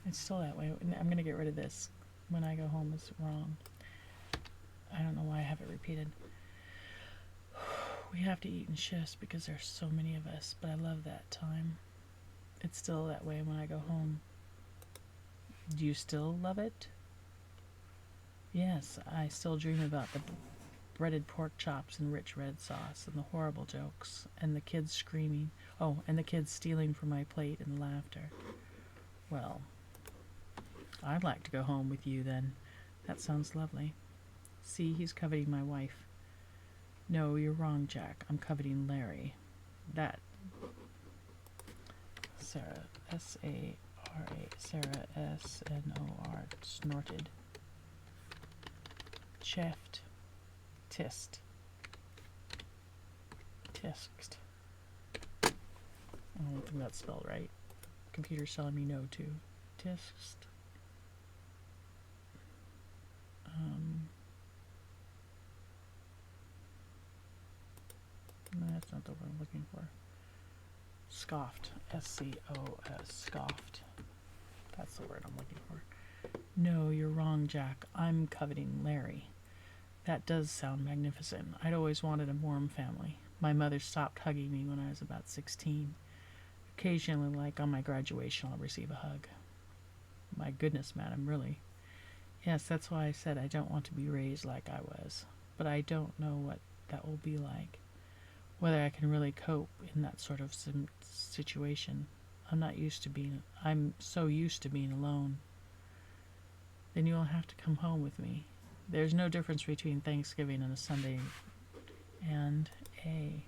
It's still that way. I'm going to get rid of this. When I go home is wrong. I don't know why I have it repeated. We have to eat in shifts because there's so many of us, but I love that time. It's still that way when I go home. Do you still love it? Yes, I still dream about the breaded pork chops and rich red sauce and the horrible jokes and the kids screaming. Oh, and the kids stealing from my plate and the laughter. Well, I'd like to go home with you then. That sounds lovely. See, he's coveting my wife. No, you're wrong, Jack. I'm coveting Larry. That. Sarah, S-A-R-A, Sarah, S-N-O-R, snorted. Cheft. Tist. Tisked. I don't think that's spelled right. Computer's telling me no, too. Tisked. That's not the word I'm looking for. Scoffed. S-C-O-S. Scoffed. That's the word I'm looking for. No, you're wrong, Jack. I'm coveting Larry. That does sound magnificent. I'd always wanted a warm family. My mother stopped hugging me when I was about 16. Occasionally, like on my graduation, I'll receive a hug. My goodness, madam, really. Yes, that's why I said I don't want to be raised like I was. but I don't know what that will be like. Whether I can really cope in that sort of situation. I'm so used to being alone. Then you'll have to come home with me. There's no difference between Thanksgiving and a Sunday and a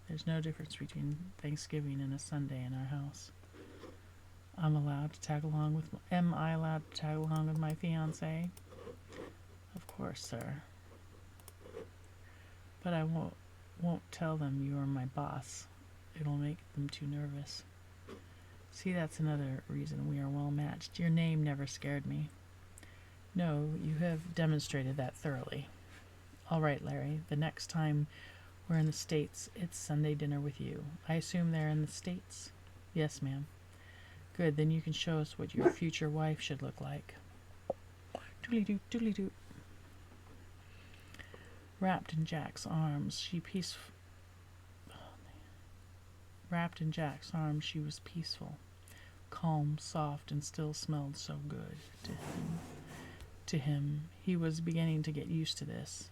There's no difference between Thanksgiving and a Sunday in our house. Am I allowed to tag along with my fiance? Of course, sir. But I won't tell them you are my boss. It'll make them too nervous. See, that's another reason we are well matched. Your name never scared me. No, you have demonstrated that thoroughly. All right, Larry, the next time we're in the States, it's Sunday dinner with you. I assume they're in the States? Yes, ma'am. Good, then you can show us what your future wife should look like. Doodly-doo, doodly-doo. Wrapped in Jack's arms, she was peaceful, calm, soft, and still smelled so good to him. He was beginning to get used to this.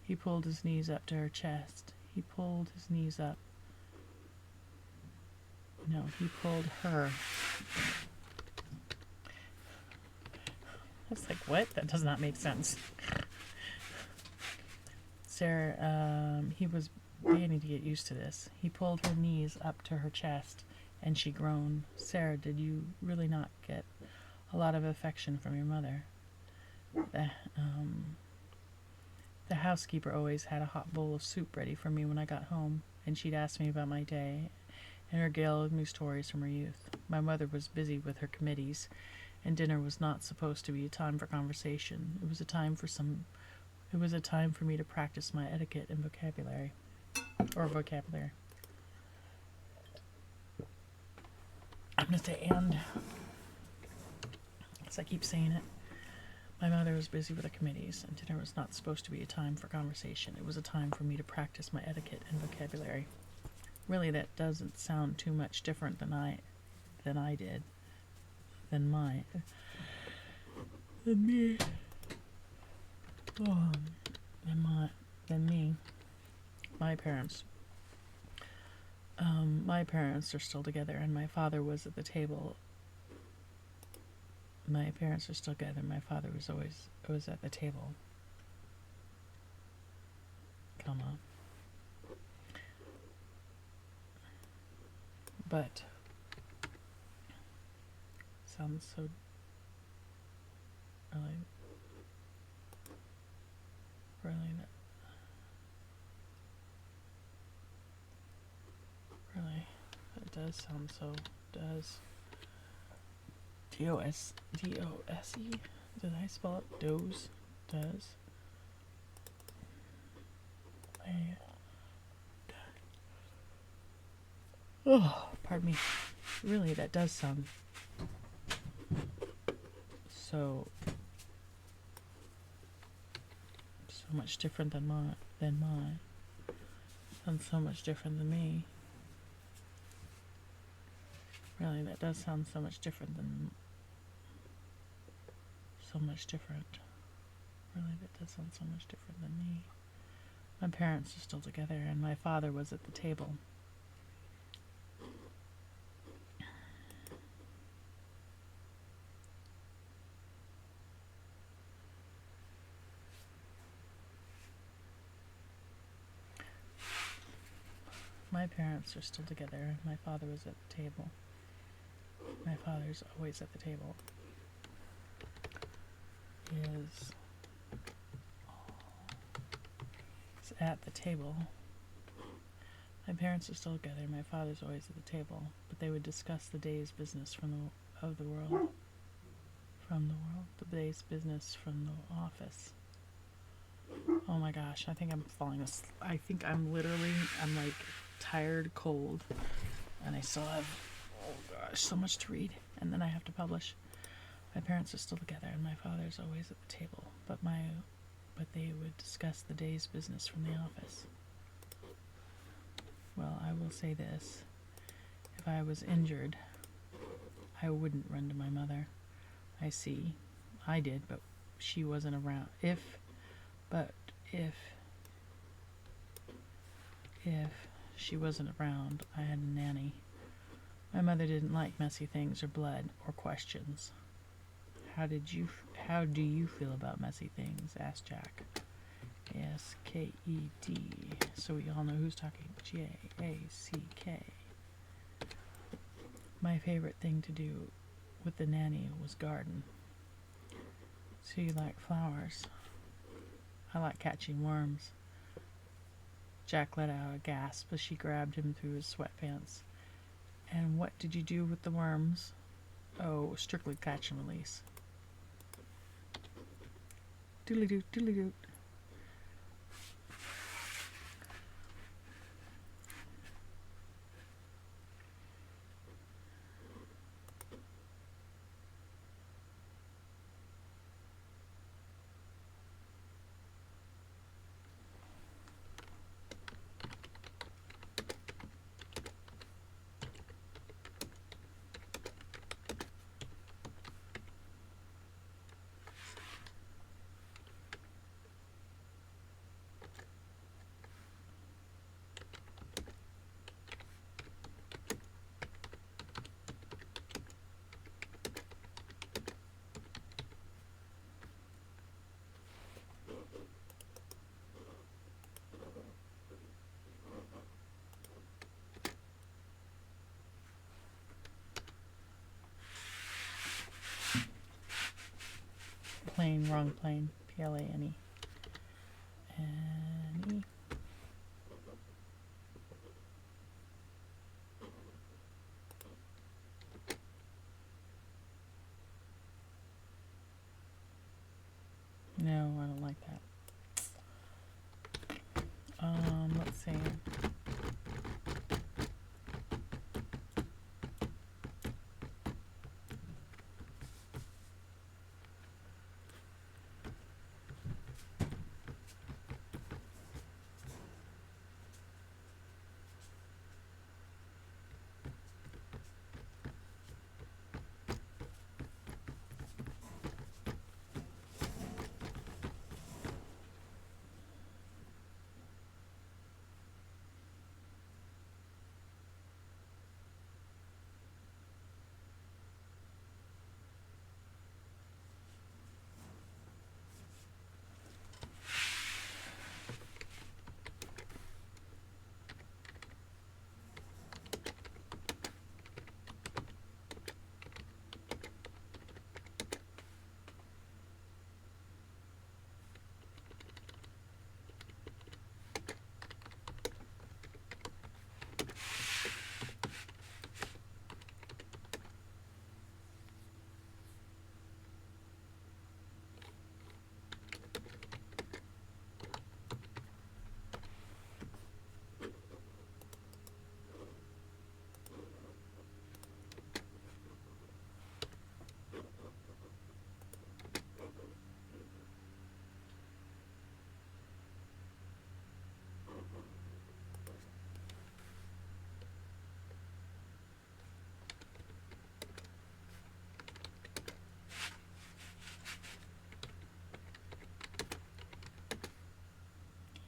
He pulled his knees up to her chest. He pulled her. I was like, what? That does not make sense. He was beginning to get used to this. He pulled her knees up to her chest, and she groaned. Sarah, did you really not get a lot of affection from your mother? The housekeeper always had a hot bowl of soup ready for me when I got home, and she'd ask me about my day and regale me stories from her youth. My mother was busy with her committees, and dinner was not supposed to be a time for conversation. It was a time for me to practice my etiquette and vocabulary. I'm going to say and. As I keep saying it. My mother was busy with her committees, and dinner was not supposed to be a time for conversation. It was a time for me to practice my etiquette and vocabulary. Really, that doesn't sound too much different than me. My parents are still together, and my father was at the table. My parents are still together. My father was at the table. But sounds so really that does sound so does. D-O-S-E? Did I spell it? Doze? Does? Pardon me. Really, that does sound so much different than mine. Sounds so much different than me. Really, that does sound so much different. Really, that does sound so much different than me. My parents are still together, and my father was at the table. My parents are still together, and my father was at the table. My father's always at the table. Is at the table. My parents are still together. My father's always at the table, but they would discuss the day's business the world. The day's business from the office. Oh my gosh, I think I'm falling asleep. I'm like tired, cold, and I still have, so much to read, and then I have to publish. My parents are still together, and my father's always at the table, but they would discuss the day's business from the office. Well, I will say this. If I was injured, I wouldn't run to my mother. I see. I did, but she wasn't around. But if she wasn't around, I had a nanny. My mother didn't like messy things or blood or questions. How do you feel about messy things? Asked Jack. Asked. So we all know who's talking. Jack. My favorite thing to do with the nanny was garden. So you like flowers? I like catching worms. Jack let out a gasp as she grabbed him through his sweatpants. And what did you do with the worms? Oh, strictly catch and release. Doodly-doo, doodly-doo. Plane, wrong plane. Plane. Annie. No, I don't like that. Let's see.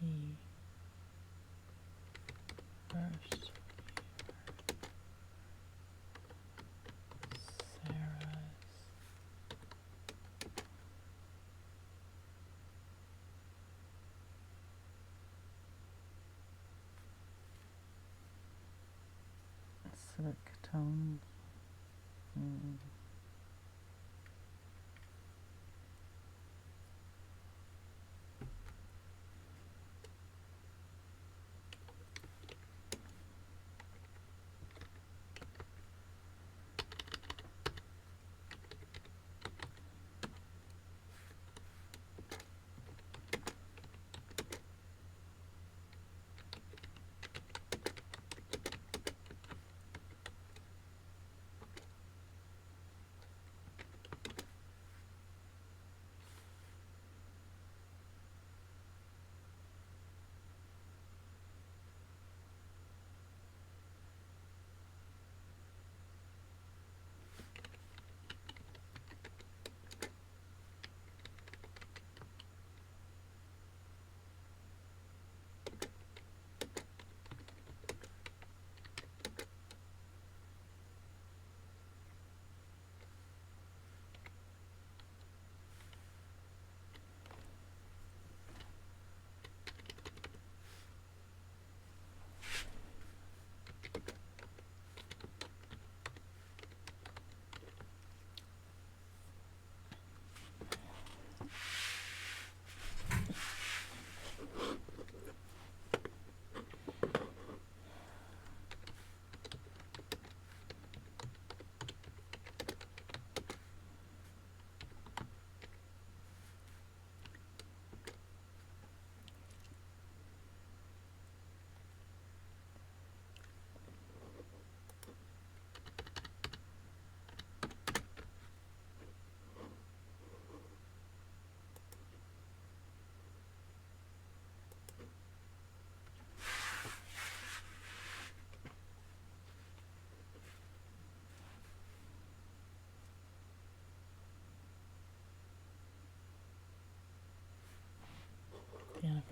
He first Sarah's acidic tones.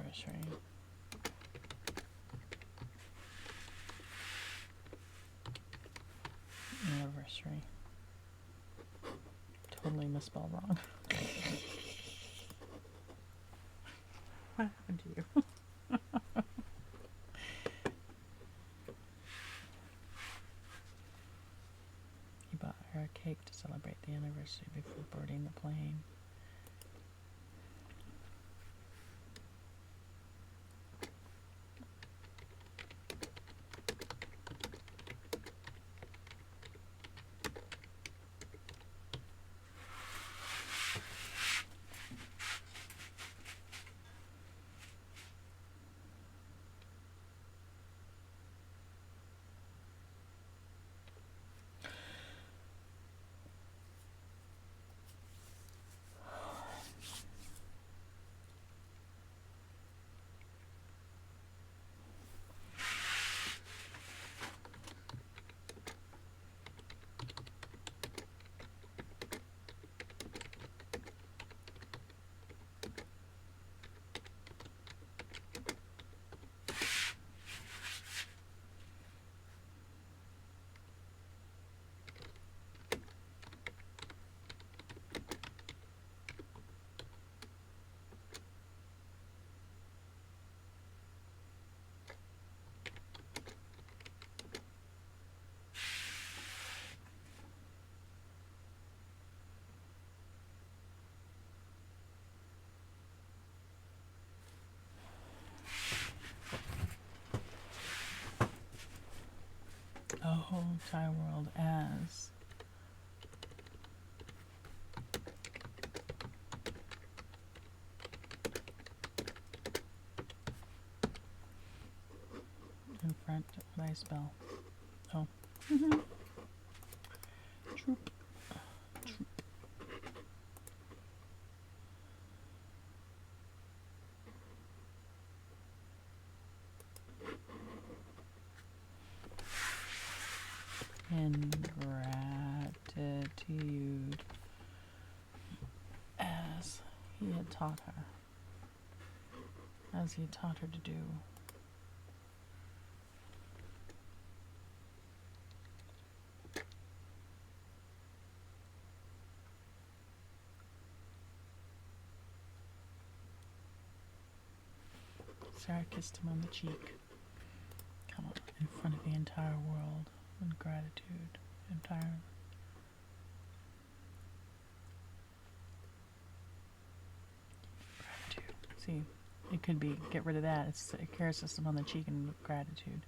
Anniversary. Anniversary. Totally misspelled wrong. What happened to you? He bought her a cake to celebrate the anniversary before boarding the plane. A whole entire world as in front. What did I spell? Oh. Troop. Troop. Ingratitude as he had taught her. As he had taught her to do. Sarah kissed him on the cheek. Come on, in front of the entire world. In gratitude. Entire. Gratitude. See, it could be, get rid of that. It's a care system on the cheek and gratitude.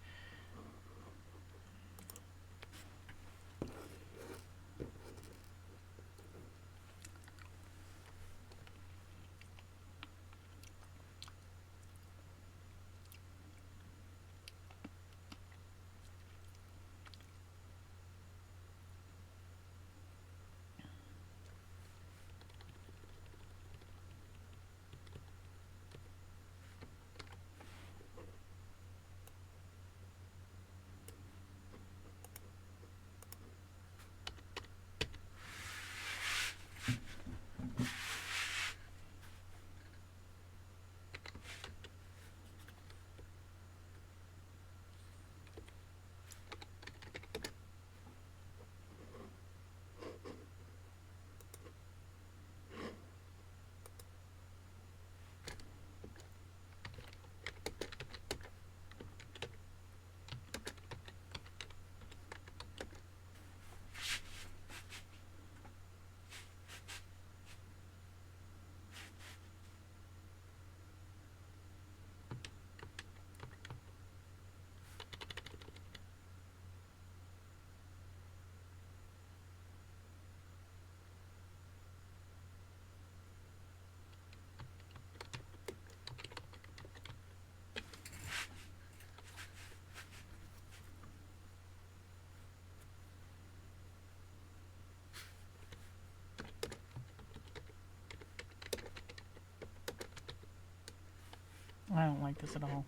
I don't like this at all.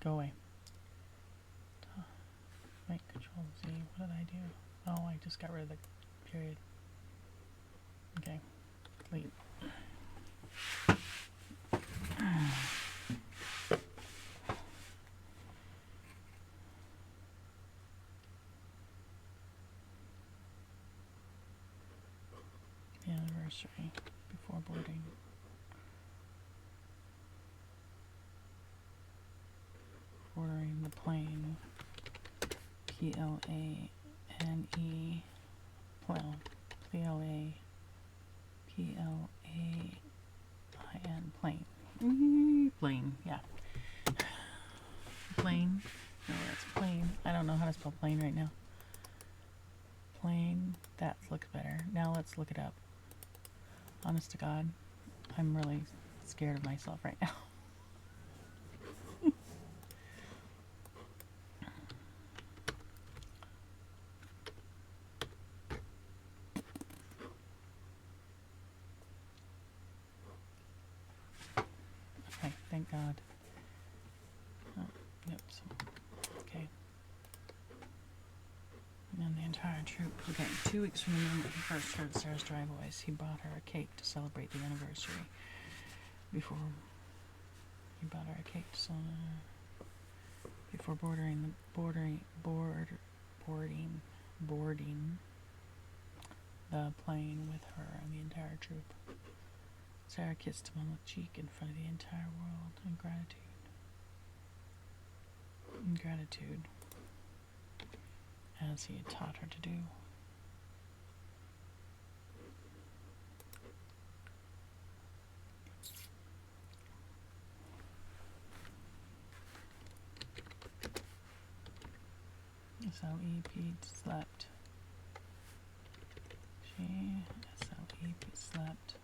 Go away. Right, Control Z. What did I do? Oh, I just just got rid of the period. Okay, delete. The anniversary before boarding. Bordering the plane. Plane. Well, Plane. Plane. Plane, yeah. Plane. No, that's plane. I don't know how to spell plane right now. Plane. That looks better. Now let's look it up. Honest to God, I'm really scared of myself right now. Okay, thank God. Oh, yep, so, okay. And then the entire troop. Okay, 2 weeks from the moment he first heard Sarah's dry voice, he bought her a cake to celebrate the anniversary. Before boarding the plane with her and the entire troop. Sarah kissed him on the cheek in front of the entire world in gratitude, as he had taught her to do. S-L-E-P slept. She S-L-E-P slept.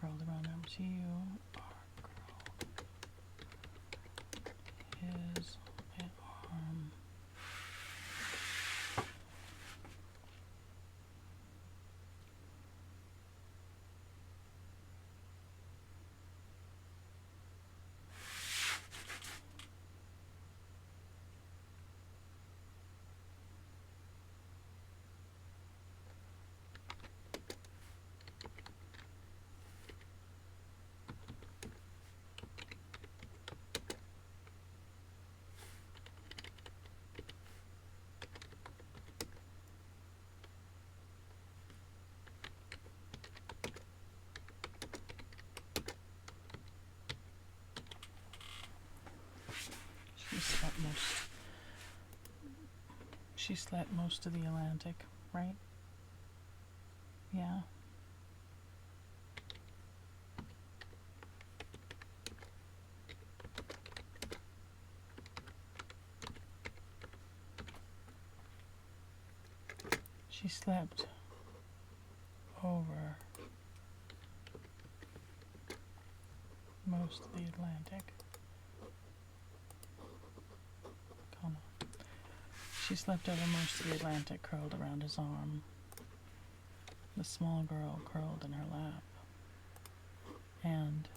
Curled around him. You are curled his arm. She slept most of the Atlantic, right? Yeah. She slept over most of the Atlantic. She slept over most of the Atlantic, curled around his arm. The small girl curled in her lap. And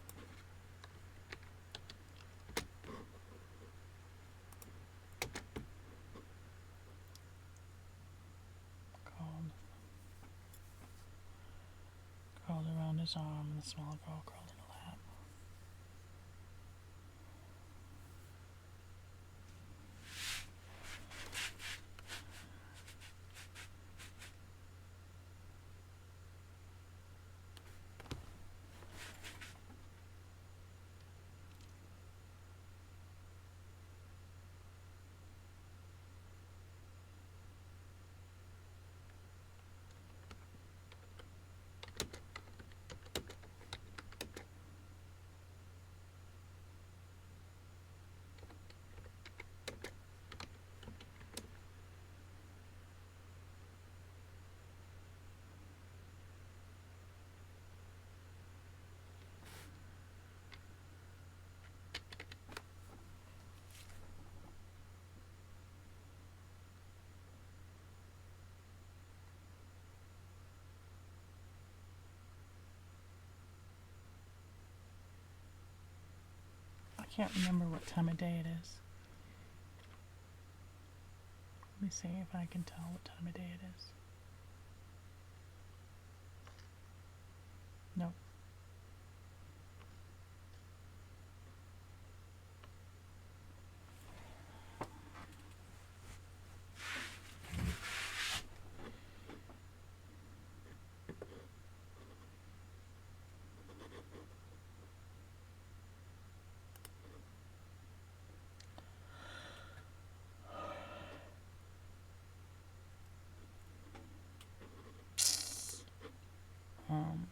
curled around his arm, and the small girl curled in her lap. can't remember what time of day it is. Let me see if I can tell what time of day it is. Nope. Um,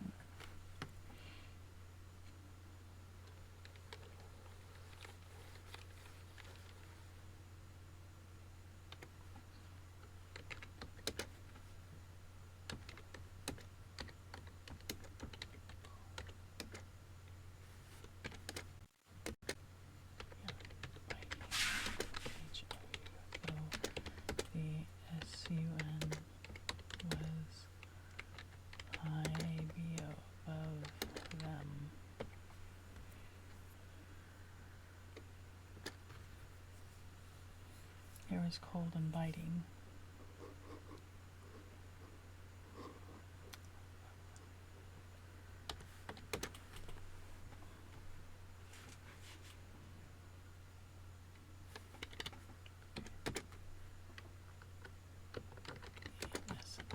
the SUN was high above them. It was cold and biting.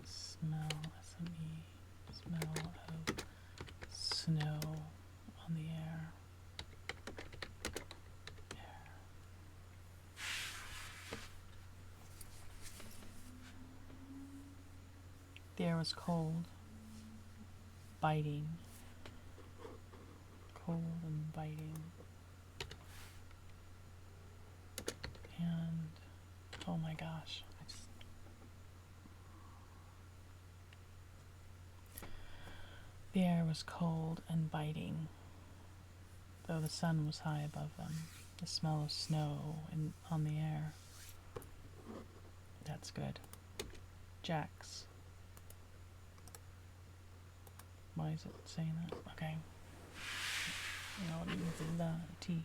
Smell of snow on the air. The air was cold, biting, cold and biting, and oh my gosh, the air was cold and biting, though the sun was high above them. The smell of snow on the air. That's good. Jack's. Why is it saying that? Okay. No, it means the T.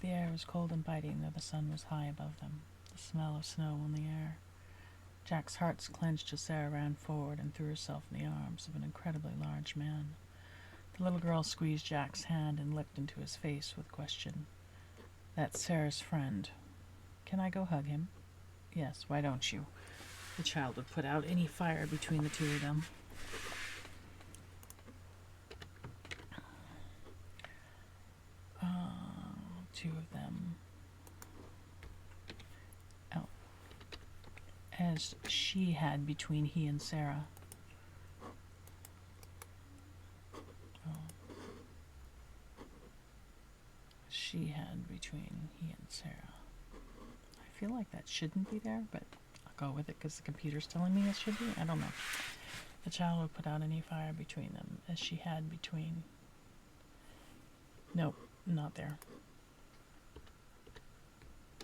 The air was cold and biting, though the sun was high above them. The smell of snow on the air. Jack's heart clenched as Sarah ran forward and threw herself in the arms of an incredibly large man. The little girl squeezed Jack's hand and looked into his face with question. That's Sarah's friend. Can I go hug him? Yes, why don't you? The child would put out any fire between the two of them. Two of them. Oh. As she had between he and Sarah. She had between he and Sarah. I feel like that shouldn't be there, but I'll go with it because the computer's telling me it should be. I don't know. The child would put out any fire between them, as she had between... Nope, not there.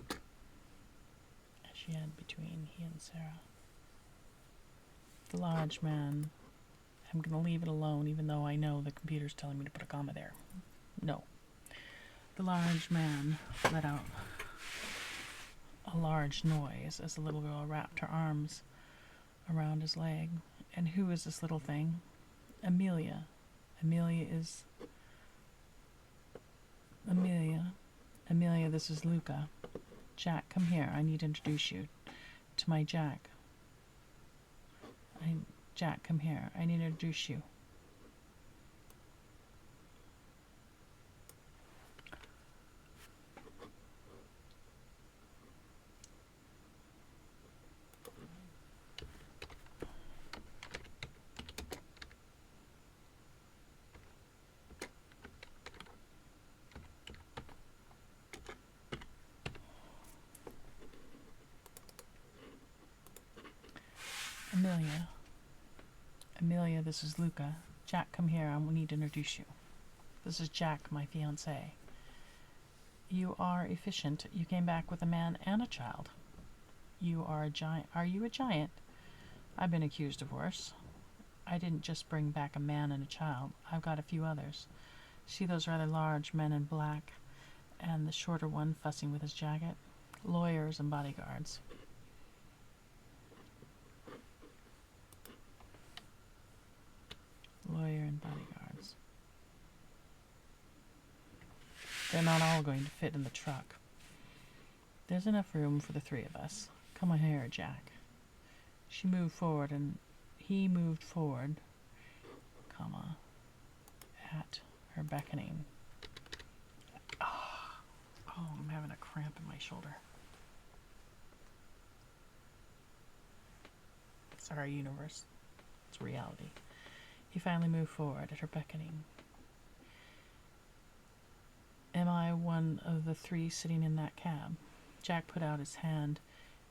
As she had between he and Sarah. The large man... I'm going to leave it alone, even though I know the computer's telling me to put a comma there. No. The large man let out a large noise as the little girl wrapped her arms around his leg. And who is this little thing? Amelia. Amelia, this is Luca. Jack, come here. I need to introduce you to my Jack. Jack, come here. I need to introduce you. Amelia, this is Luca. Jack, come here. I need to introduce you. This is Jack, my fiancé. You are efficient. You came back with a man and a child. You are a giant. Are you a giant? I've been accused of worse. I didn't just bring back a man and a child. I've got a few others. See those rather large men in black, and the shorter one fussing with his jacket? Lawyers and bodyguards. Lawyer and bodyguards. They're not all going to fit in the truck. There's enough room for the three of us. Come on here, Jack. She moved forward, and he moved forward, comma, at her beckoning. Oh, I'm having a cramp in my shoulder. Sorry, universe. It's reality. He finally moved forward at her beckoning. Am I one of the three sitting in that cab? Jack put out his hand,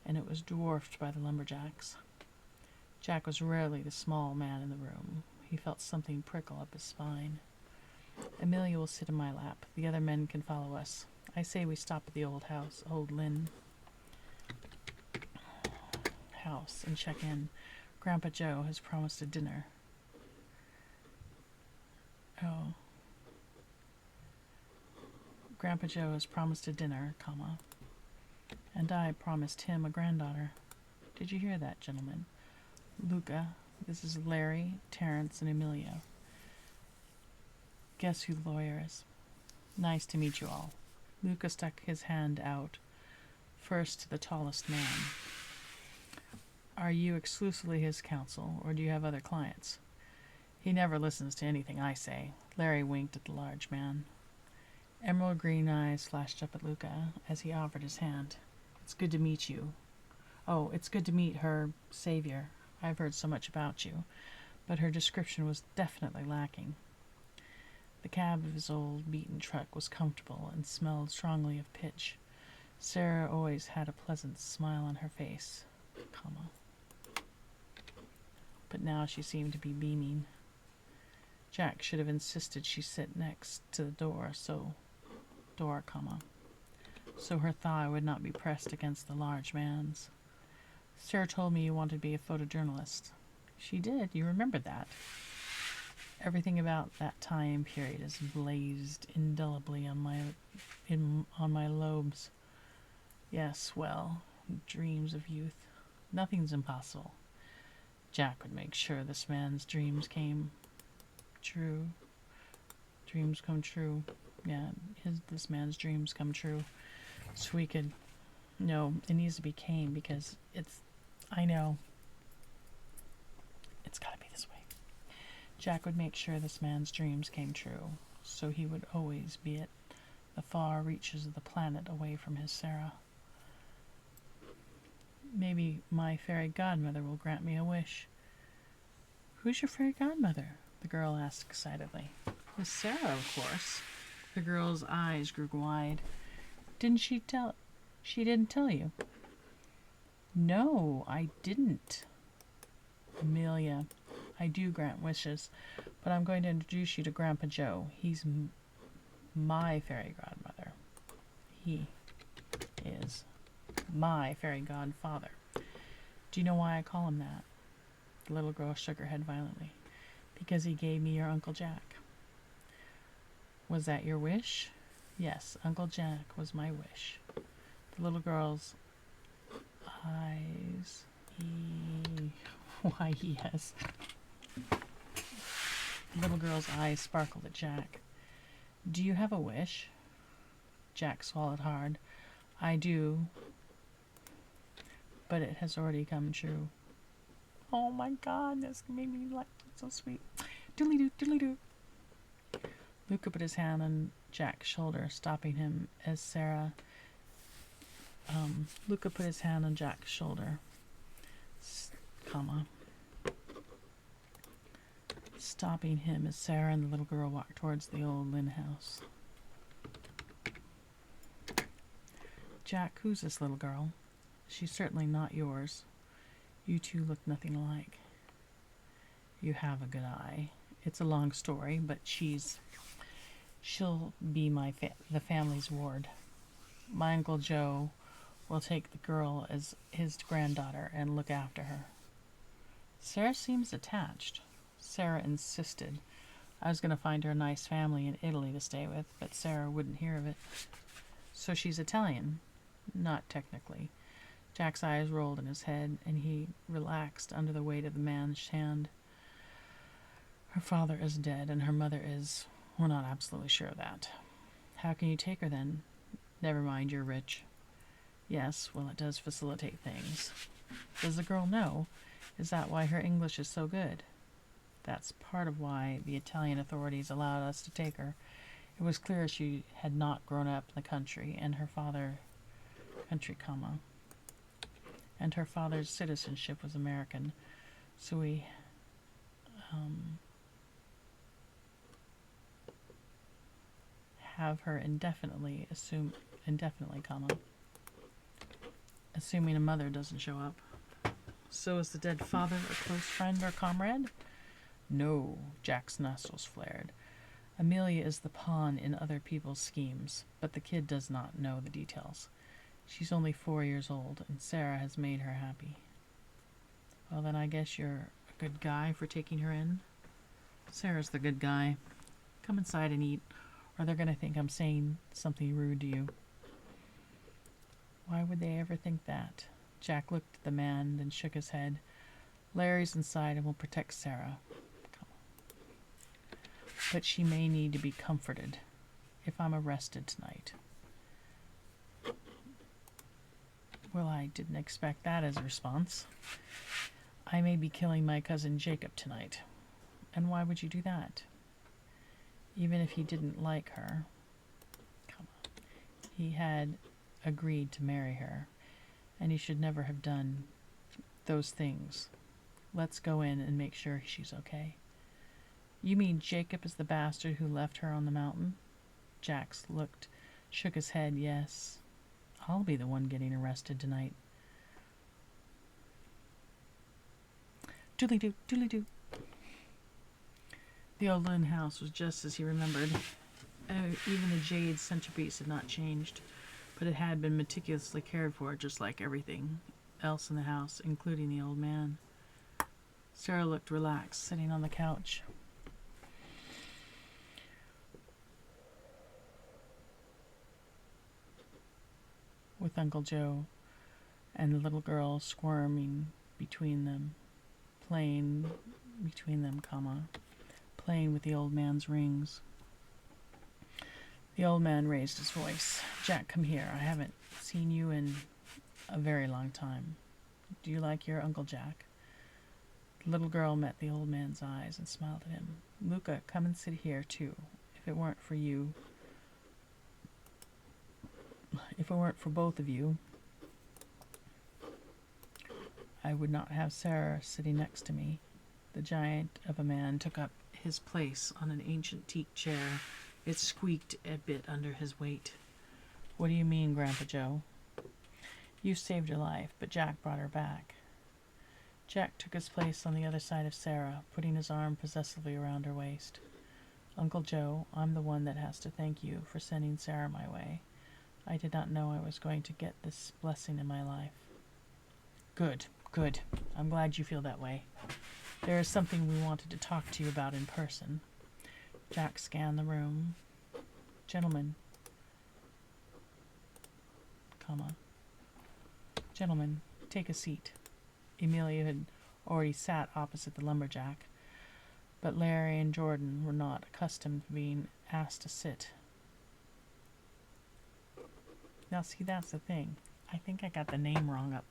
and it was dwarfed by the lumberjacks. Jack was rarely the small man in the room. He felt something prickle up his spine. Amelia will sit in my lap. The other men can follow us. I say we stop at the old house, Old Lynn house, and check in. Grandpa Joe has promised a dinner. Oh. Grandpa Joe has promised a dinner, comma, and I promised him a granddaughter. Did you hear that, gentlemen? Luca, this is Larry, Terrence, and Amelia. Guess who the lawyer is? Nice to meet you all. Luca stuck his hand out, first to the tallest man. Are you exclusively his counsel, or do you have other clients? He never listens to anything I say. Larry winked at the large man. Emerald green eyes flashed up at Luca as he offered his hand. It's good to meet you. Oh, it's good to meet her savior. I've heard so much about you, but her description was definitely lacking. The cab of his old beaten truck was comfortable and smelled strongly of pitch. Sarah always had a pleasant smile on her face, comma, but now she seemed to be beaming. Jack should have insisted she sit next to the door, so her thigh would not be pressed against the large man's. Sarah told me you wanted to be a photojournalist. She did, you remember that. Everything about that time period is blazed indelibly on my lobes. Yes, well, dreams of youth. Nothing's impossible. Jack would make sure this man's dreams came true. Dreams come true. Yeah, this man's dreams come true. So we could... No, it needs to be came because I know. It's gotta be this way. Jack would make sure this man's dreams came true, so he would always be at the far reaches of the planet away from his Sarah. Maybe my fairy godmother will grant me a wish. Who's your fairy godmother? The girl asked excitedly. Miss Sarah, of course. The girl's eyes grew wide. She didn't tell you? No, I didn't. Amelia, I do grant wishes, but I'm going to introduce you to Grandpa Joe. He's my fairy godmother. He is my fairy godfather. Do you know why I call him that? The little girl shook her head violently. Because he gave me your Uncle Jack. Was that your wish? Yes, Uncle Jack was my wish. The little girl's eyes. Why, yes. The little girl's eyes sparkled at Jack. Do you have a wish? Jack swallowed hard. I do, but it has already come true. Oh my God, this made me like so sweet. Doodly-doo, doodly-doo. Luca put his hand on Jack's shoulder, stopping him as Sarah... Luca put his hand on Jack's shoulder, stopping him as Sarah and the little girl walked towards the old Lynn house. Jack, who's this little girl? She's certainly not yours. You two look nothing alike. You have a good eye. It's a long story, but she'll be the family's ward. My Uncle Joe will take the girl as his granddaughter and look after her. Sarah seems attached. Sarah insisted. I was going to find her a nice family in Italy to stay with, but Sarah wouldn't hear of it. So she's Italian? Not technically. Jack's eyes rolled in his head, and he relaxed under the weight of the man's hand. Her father is dead, and her mother is... We're not absolutely sure of that. How can you take her, then? Never mind, you're rich. Yes, well, it does facilitate things. Does the girl know? Is that why her English is so good? That's part of why the Italian authorities allowed us to take her. It was clear she had not grown up in the country, and her father... and her father's citizenship was American, so we have her indefinitely, assuming a mother doesn't show up. So is the dead father a close friend or comrade? No, Jack's nostrils flared. Amelia is the pawn in other people's schemes, but the kid does not know the details. She's only 4 years old, and Sarah has made her happy. Well, then I guess you're a good guy for taking her in. Sarah's the good guy. Come inside and eat, or they're going to think I'm saying something rude to you. Why would they ever think that? Jack looked at the man, then shook his head. Larry's inside and will protect Sarah. But she may need to be comforted if I'm arrested tonight. Well, I didn't expect that as a response. I may be killing my cousin Jacob tonight. And why would you do that? Even if he didn't like her. Come on. He had agreed to marry her, and he should never have done those things. Let's go in and make sure she's okay. You mean Jacob is the bastard who left her on the mountain? Jack shook his head. Yes. I'll be the one getting arrested tonight. Doodly-doo, doodly-doo. The old inn house was just as he remembered. Even the jade centerpiece had not changed, but it had been meticulously cared for, just like everything else in the house, including the old man. Sarah looked relaxed, sitting on the couch. With Uncle Joe and the little girl squirming between them, playing with the old man's rings. The old man raised his voice. Jack, come here. I haven't seen you in a very long time. Do you like your Uncle Jack? The little girl met the old man's eyes and smiled at him. Luca, come and sit here, too. If it weren't for both of you, I would not have Sarah sitting next to me. The giant of a man took up his place on an ancient teak chair. It squeaked a bit under his weight. What do you mean, Grandpa Joe? You saved her life, but Jack brought her back. Jack took his place on the other side of Sarah, putting his arm possessively around her waist. Uncle Joe, I'm the one that has to thank you for sending Sarah my way. I did not know I was going to get this blessing in my life. Good. I'm glad you feel that way. There is something we wanted to talk to you about in person. Jack scanned the room. Gentlemen, take a seat. Amelia had already sat opposite the lumberjack, but Larry and Jordan were not accustomed to being asked to sit. Now, see, that's the thing. I think I got the name wrong up.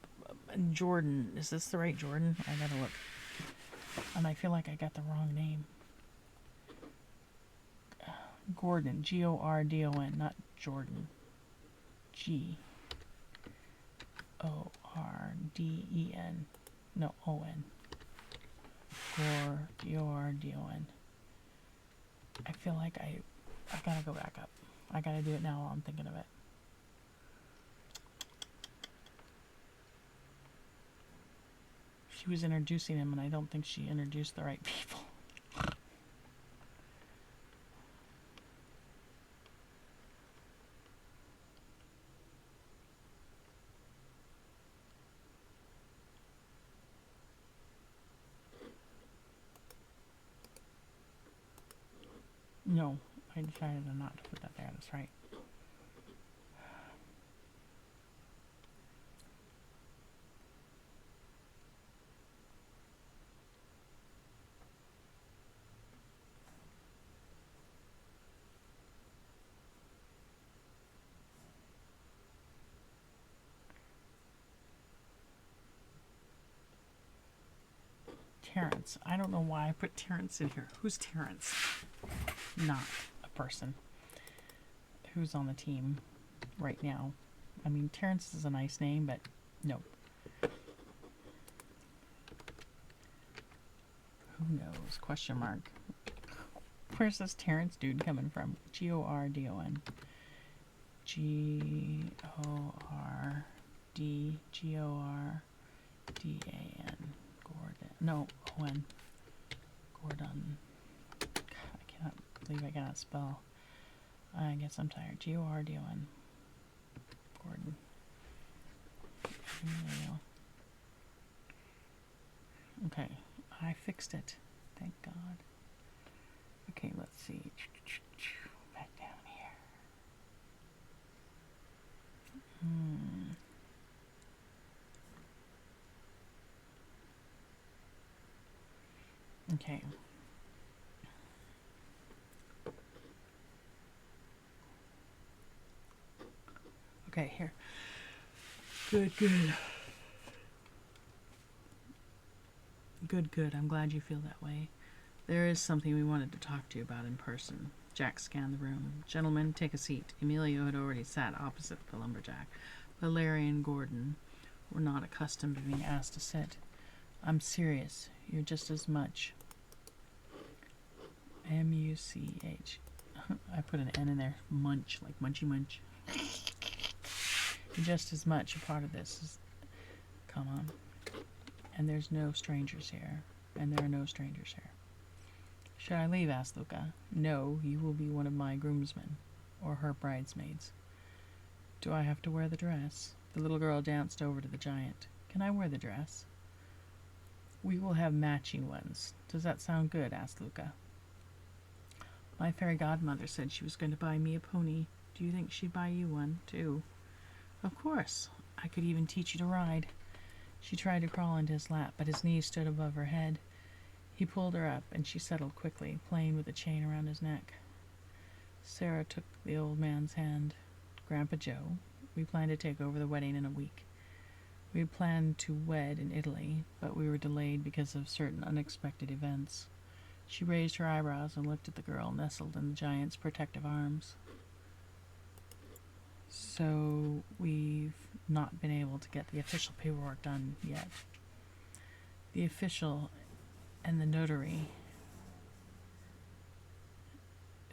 Jordan, is this the right Jordan? I gotta look. And I feel like I got the wrong name. Gordon, Gordon, not Jordan. Gorden. No, O-N. Gordon. I feel like I gotta go back up. I gotta do it now while I'm thinking of it. She was introducing him, and I don't think she introduced the right people. No, I decided not to put that there. That's right. Terrence. I don't know why I put Terrence in here. Who's Terrence? Not a person. Who's on the team right now? I mean, Terrence is a nice name, but no. Who knows? Question mark. Where's this Terrence dude coming from? Gordon. Gordon. Gordon. No, Owen. Gordon. God, I cannot believe I cannot spell. I guess I'm tired. Gordon. Gordon. Okay, I fixed it. Thank God. Okay, let's see. Back down here. Okay. Okay, here. Good. Good. I'm glad you feel that way. There is something we wanted to talk to you about in person. Jack scanned the room. Gentlemen, take a seat. Emilio had already sat opposite the lumberjack, but Larry and Gordon were not accustomed to being asked to sit. I'm serious. You're just as much. M-U-C-H. I put an N in there. Munch, like munchy munch. You're just as much a part of this as... Come on. And there's no strangers here. And there are no strangers here. Should I leave? Asked Luca. No, you will be one of my groomsmen. Or her bridesmaids. Do I have to wear the dress? The little girl danced over to the giant. Can I wear the dress? We will have matching ones. Does that sound good? Asked Luca. My fairy godmother said she was going to buy me a pony. Do you think she'd buy you one, too? Of course. I could even teach you to ride. She tried to crawl into his lap, but his knees stood above her head. He pulled her up, and she settled quickly, playing with the chain around his neck. Sarah took the old man's hand. Grandpa Joe, we plan to take over the wedding in a week. We had planned to wed in Italy, but we were delayed because of certain unexpected events. She raised her eyebrows and looked at the girl nestled in the giant's protective arms. So we've not been able to get the official paperwork done yet. The official and the notary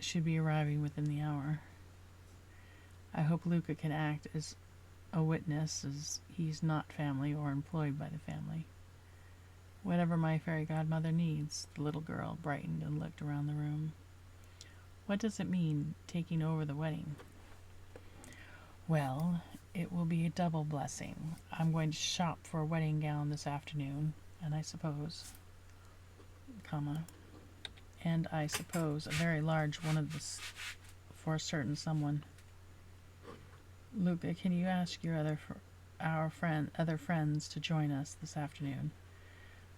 should be arriving within the hour. I hope Luca can act as a witness, as he's not family or employed by the family. Whatever my fairy godmother needs. The little girl brightened and looked around the room. What does it mean, taking over the wedding? Well, it will be a double blessing. I'm going to shop for a wedding gown this afternoon, and I suppose, a very large one of this for a certain someone. Luca, can you ask your other friends to join us this afternoon?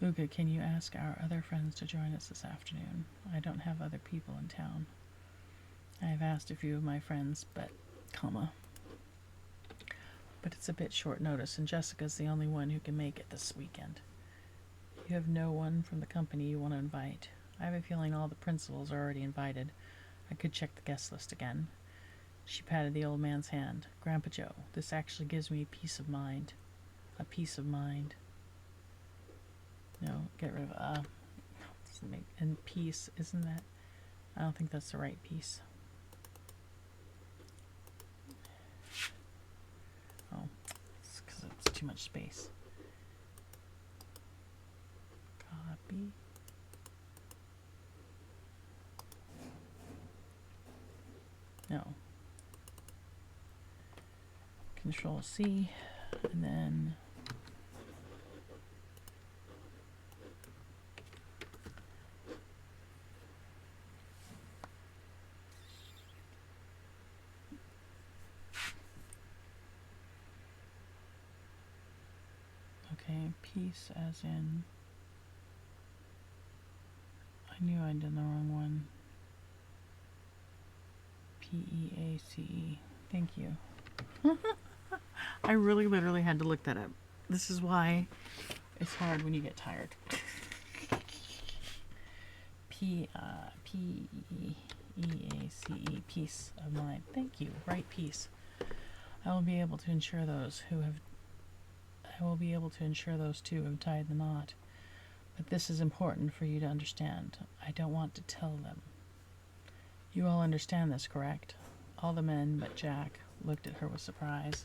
Luca, can you ask our other friends to join us this afternoon? I don't have other people in town. I have asked a few of my friends, but it's a bit short notice, and Jessica's the only one who can make it this weekend. You have no one from the company you want to invite? I have a feeling all the principals are already invited. I could check the guest list again. She patted the old man's hand. Grandpa Joe, this actually gives me peace of mind. A peace of mind. No, get rid of doesn't make, and peace, isn't that? I don't think that's the right piece. Oh, it's because it's too much space. Copy. No. Control C, and then Okay, peace as in... I knew I'd done the wrong one. P-E-A-C-E. Thank you. I really literally had to look that up. This is why it's hard when you get tired. P-E-A-C-E. Peace of mind. Thank you. Right, peace. I will be able to ensure those two have tied the knot. But this is important for you to understand. I don't want to tell them. You all understand this, correct? All the men but Jack looked at her with surprise.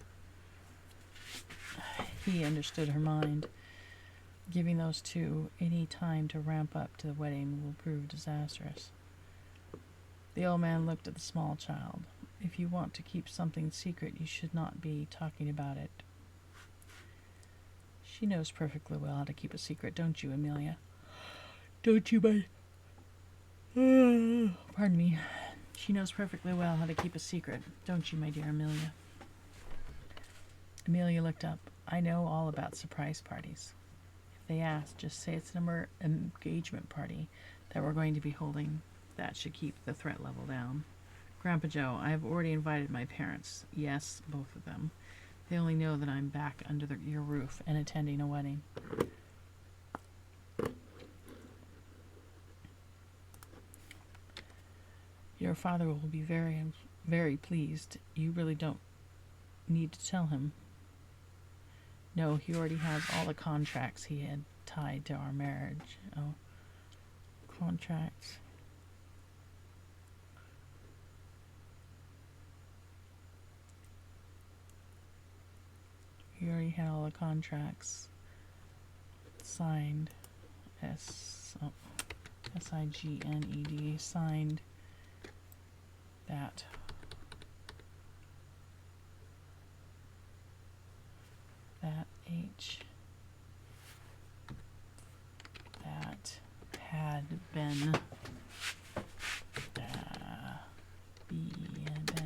He understood her mind. Giving those two any time to ramp up to the wedding will prove disastrous. The old man looked at the small child. If you want to keep something secret, you should not be talking about it. She knows perfectly well how to keep a secret, don't you, Amelia? Don't you, my... Pardon me. She knows perfectly well how to keep a secret, don't you, my dear Amelia? Amelia looked up. I know all about surprise parties. If they ask, just say it's an engagement party that we're going to be holding. That should keep the threat level down. Grandpa Joe, I have already invited my parents. Yes, both of them. They only know that I'm back under your roof and attending a wedding. Your father will be very, very pleased. You really don't need to tell him. No, he already has all the contracts he had tied to our marriage. Oh, contracts. He already had all the contracts signed. S-I-G-N-E-D. Signed that. That H. That had been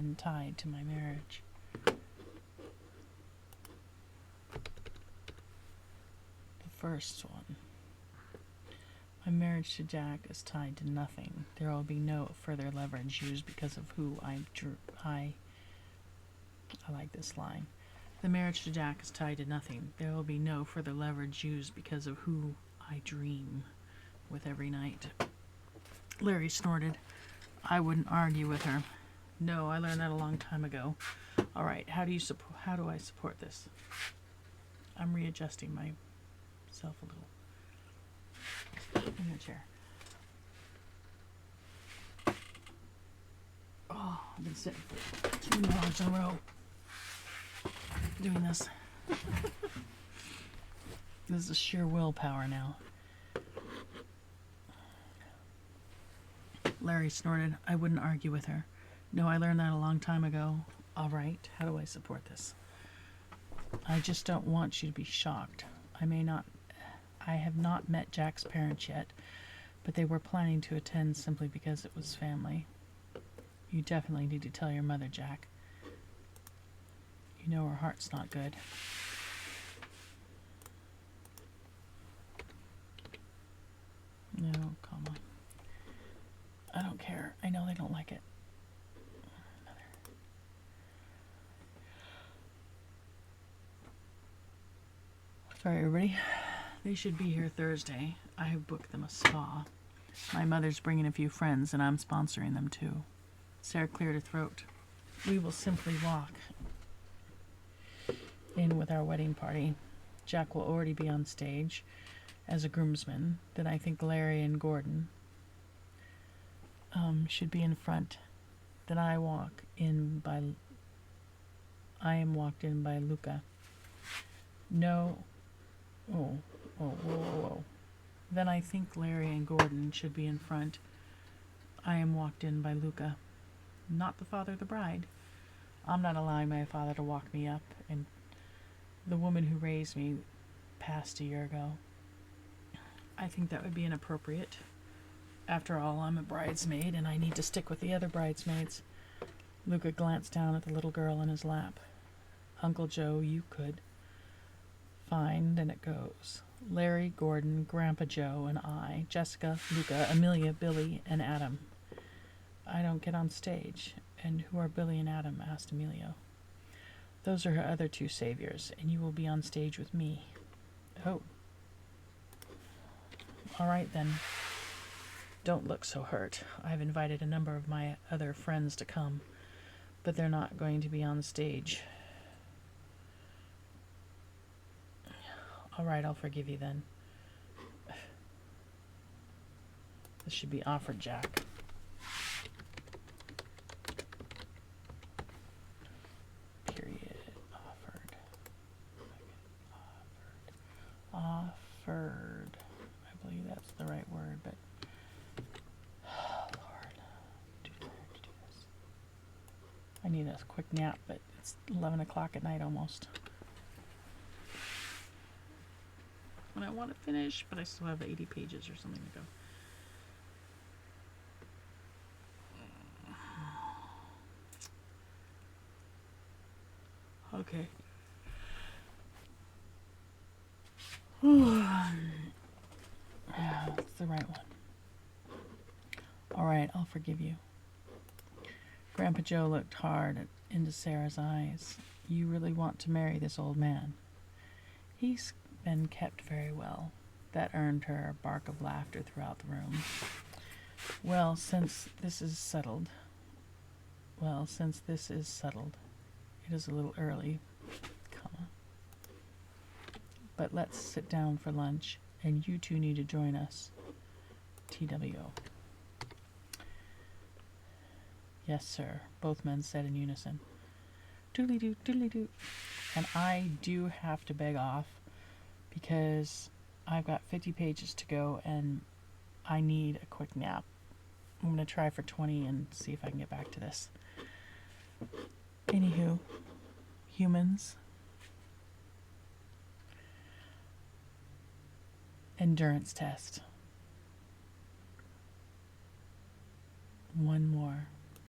been tied to my marriage. The first one. My marriage to Jack is tied to nothing. There will be no further leverage used because of who I like this line. The marriage to Jack is tied to nothing. There will be no further leverage used because of who I dream with every night. Larry snorted. I wouldn't argue with her. No, I learned that a long time ago. All right, how do I support this? I'm readjusting myself a little. In the chair. Oh, I've been sitting for 2 hours in a row doing this. This is sheer willpower now. Larry snorted. I wouldn't argue with her. No, I learned that a long time ago. All right, how do I support this? I just don't want you to be shocked. I have not met Jack's parents yet, but they were planning to attend simply because it was family. You definitely need to tell your mother, Jack. You know her heart's not good. No, come on. I don't care. I know they don't like it. Sorry, everybody. They should be here Thursday. I have booked them a spa. My mother's bringing a few friends, and I'm sponsoring them too. Sarah cleared her throat. We will simply walk in with our wedding party. Jack will already be on stage as a groomsman. Then I think Larry and Gordon should be in front. Then I am walked in by Luca. No. Whoa. Then I think Larry and Gordon should be in front. I am walked in by Luca. Not the father of the bride. I'm not allowing my father to walk me up, and the woman who raised me passed a year ago. I think that would be inappropriate. After all, I'm a bridesmaid, and I need to stick with the other bridesmaids. Luca glanced down at the little girl in his lap. Uncle Joe, you could. Fine, then it goes. Larry, Gordon, Grandpa Joe, and I, Jessica, Luca, Amelia, Billy, and Adam. I don't get on stage. And who are Billy and Adam? Asked Emilio. Those are her other two saviors, and you will be on stage with me. Oh. All right, then. Don't look so hurt. I've invited a number of my other friends to come, but they're not going to be on stage. All right, I'll forgive you then. This should be offered, Jack. Period. Offered. I believe that's the right word, but Lord, declared to do this. I need a quick nap, but it's 11 o'clock at night almost. And I want to finish, but I still have 80 pages or something to go. Okay. Yeah, that's the right one. All right, I'll forgive you. Grandpa Joe looked hard into Sarah's eyes. You really want to marry this old man? He's been kept very well. That earned her a bark of laughter throughout the room. Well, since this is settled, it is a little early, but let's sit down for lunch, and you two need to join us. TWO. Yes, sir, both men said in unison. Doodly-doo, doodly-doo. And I do have to beg off because I've got 50 pages to go and I need a quick nap. I'm going to try for 20 and see if I can get back to this. Anywho, humans. Endurance test. One more.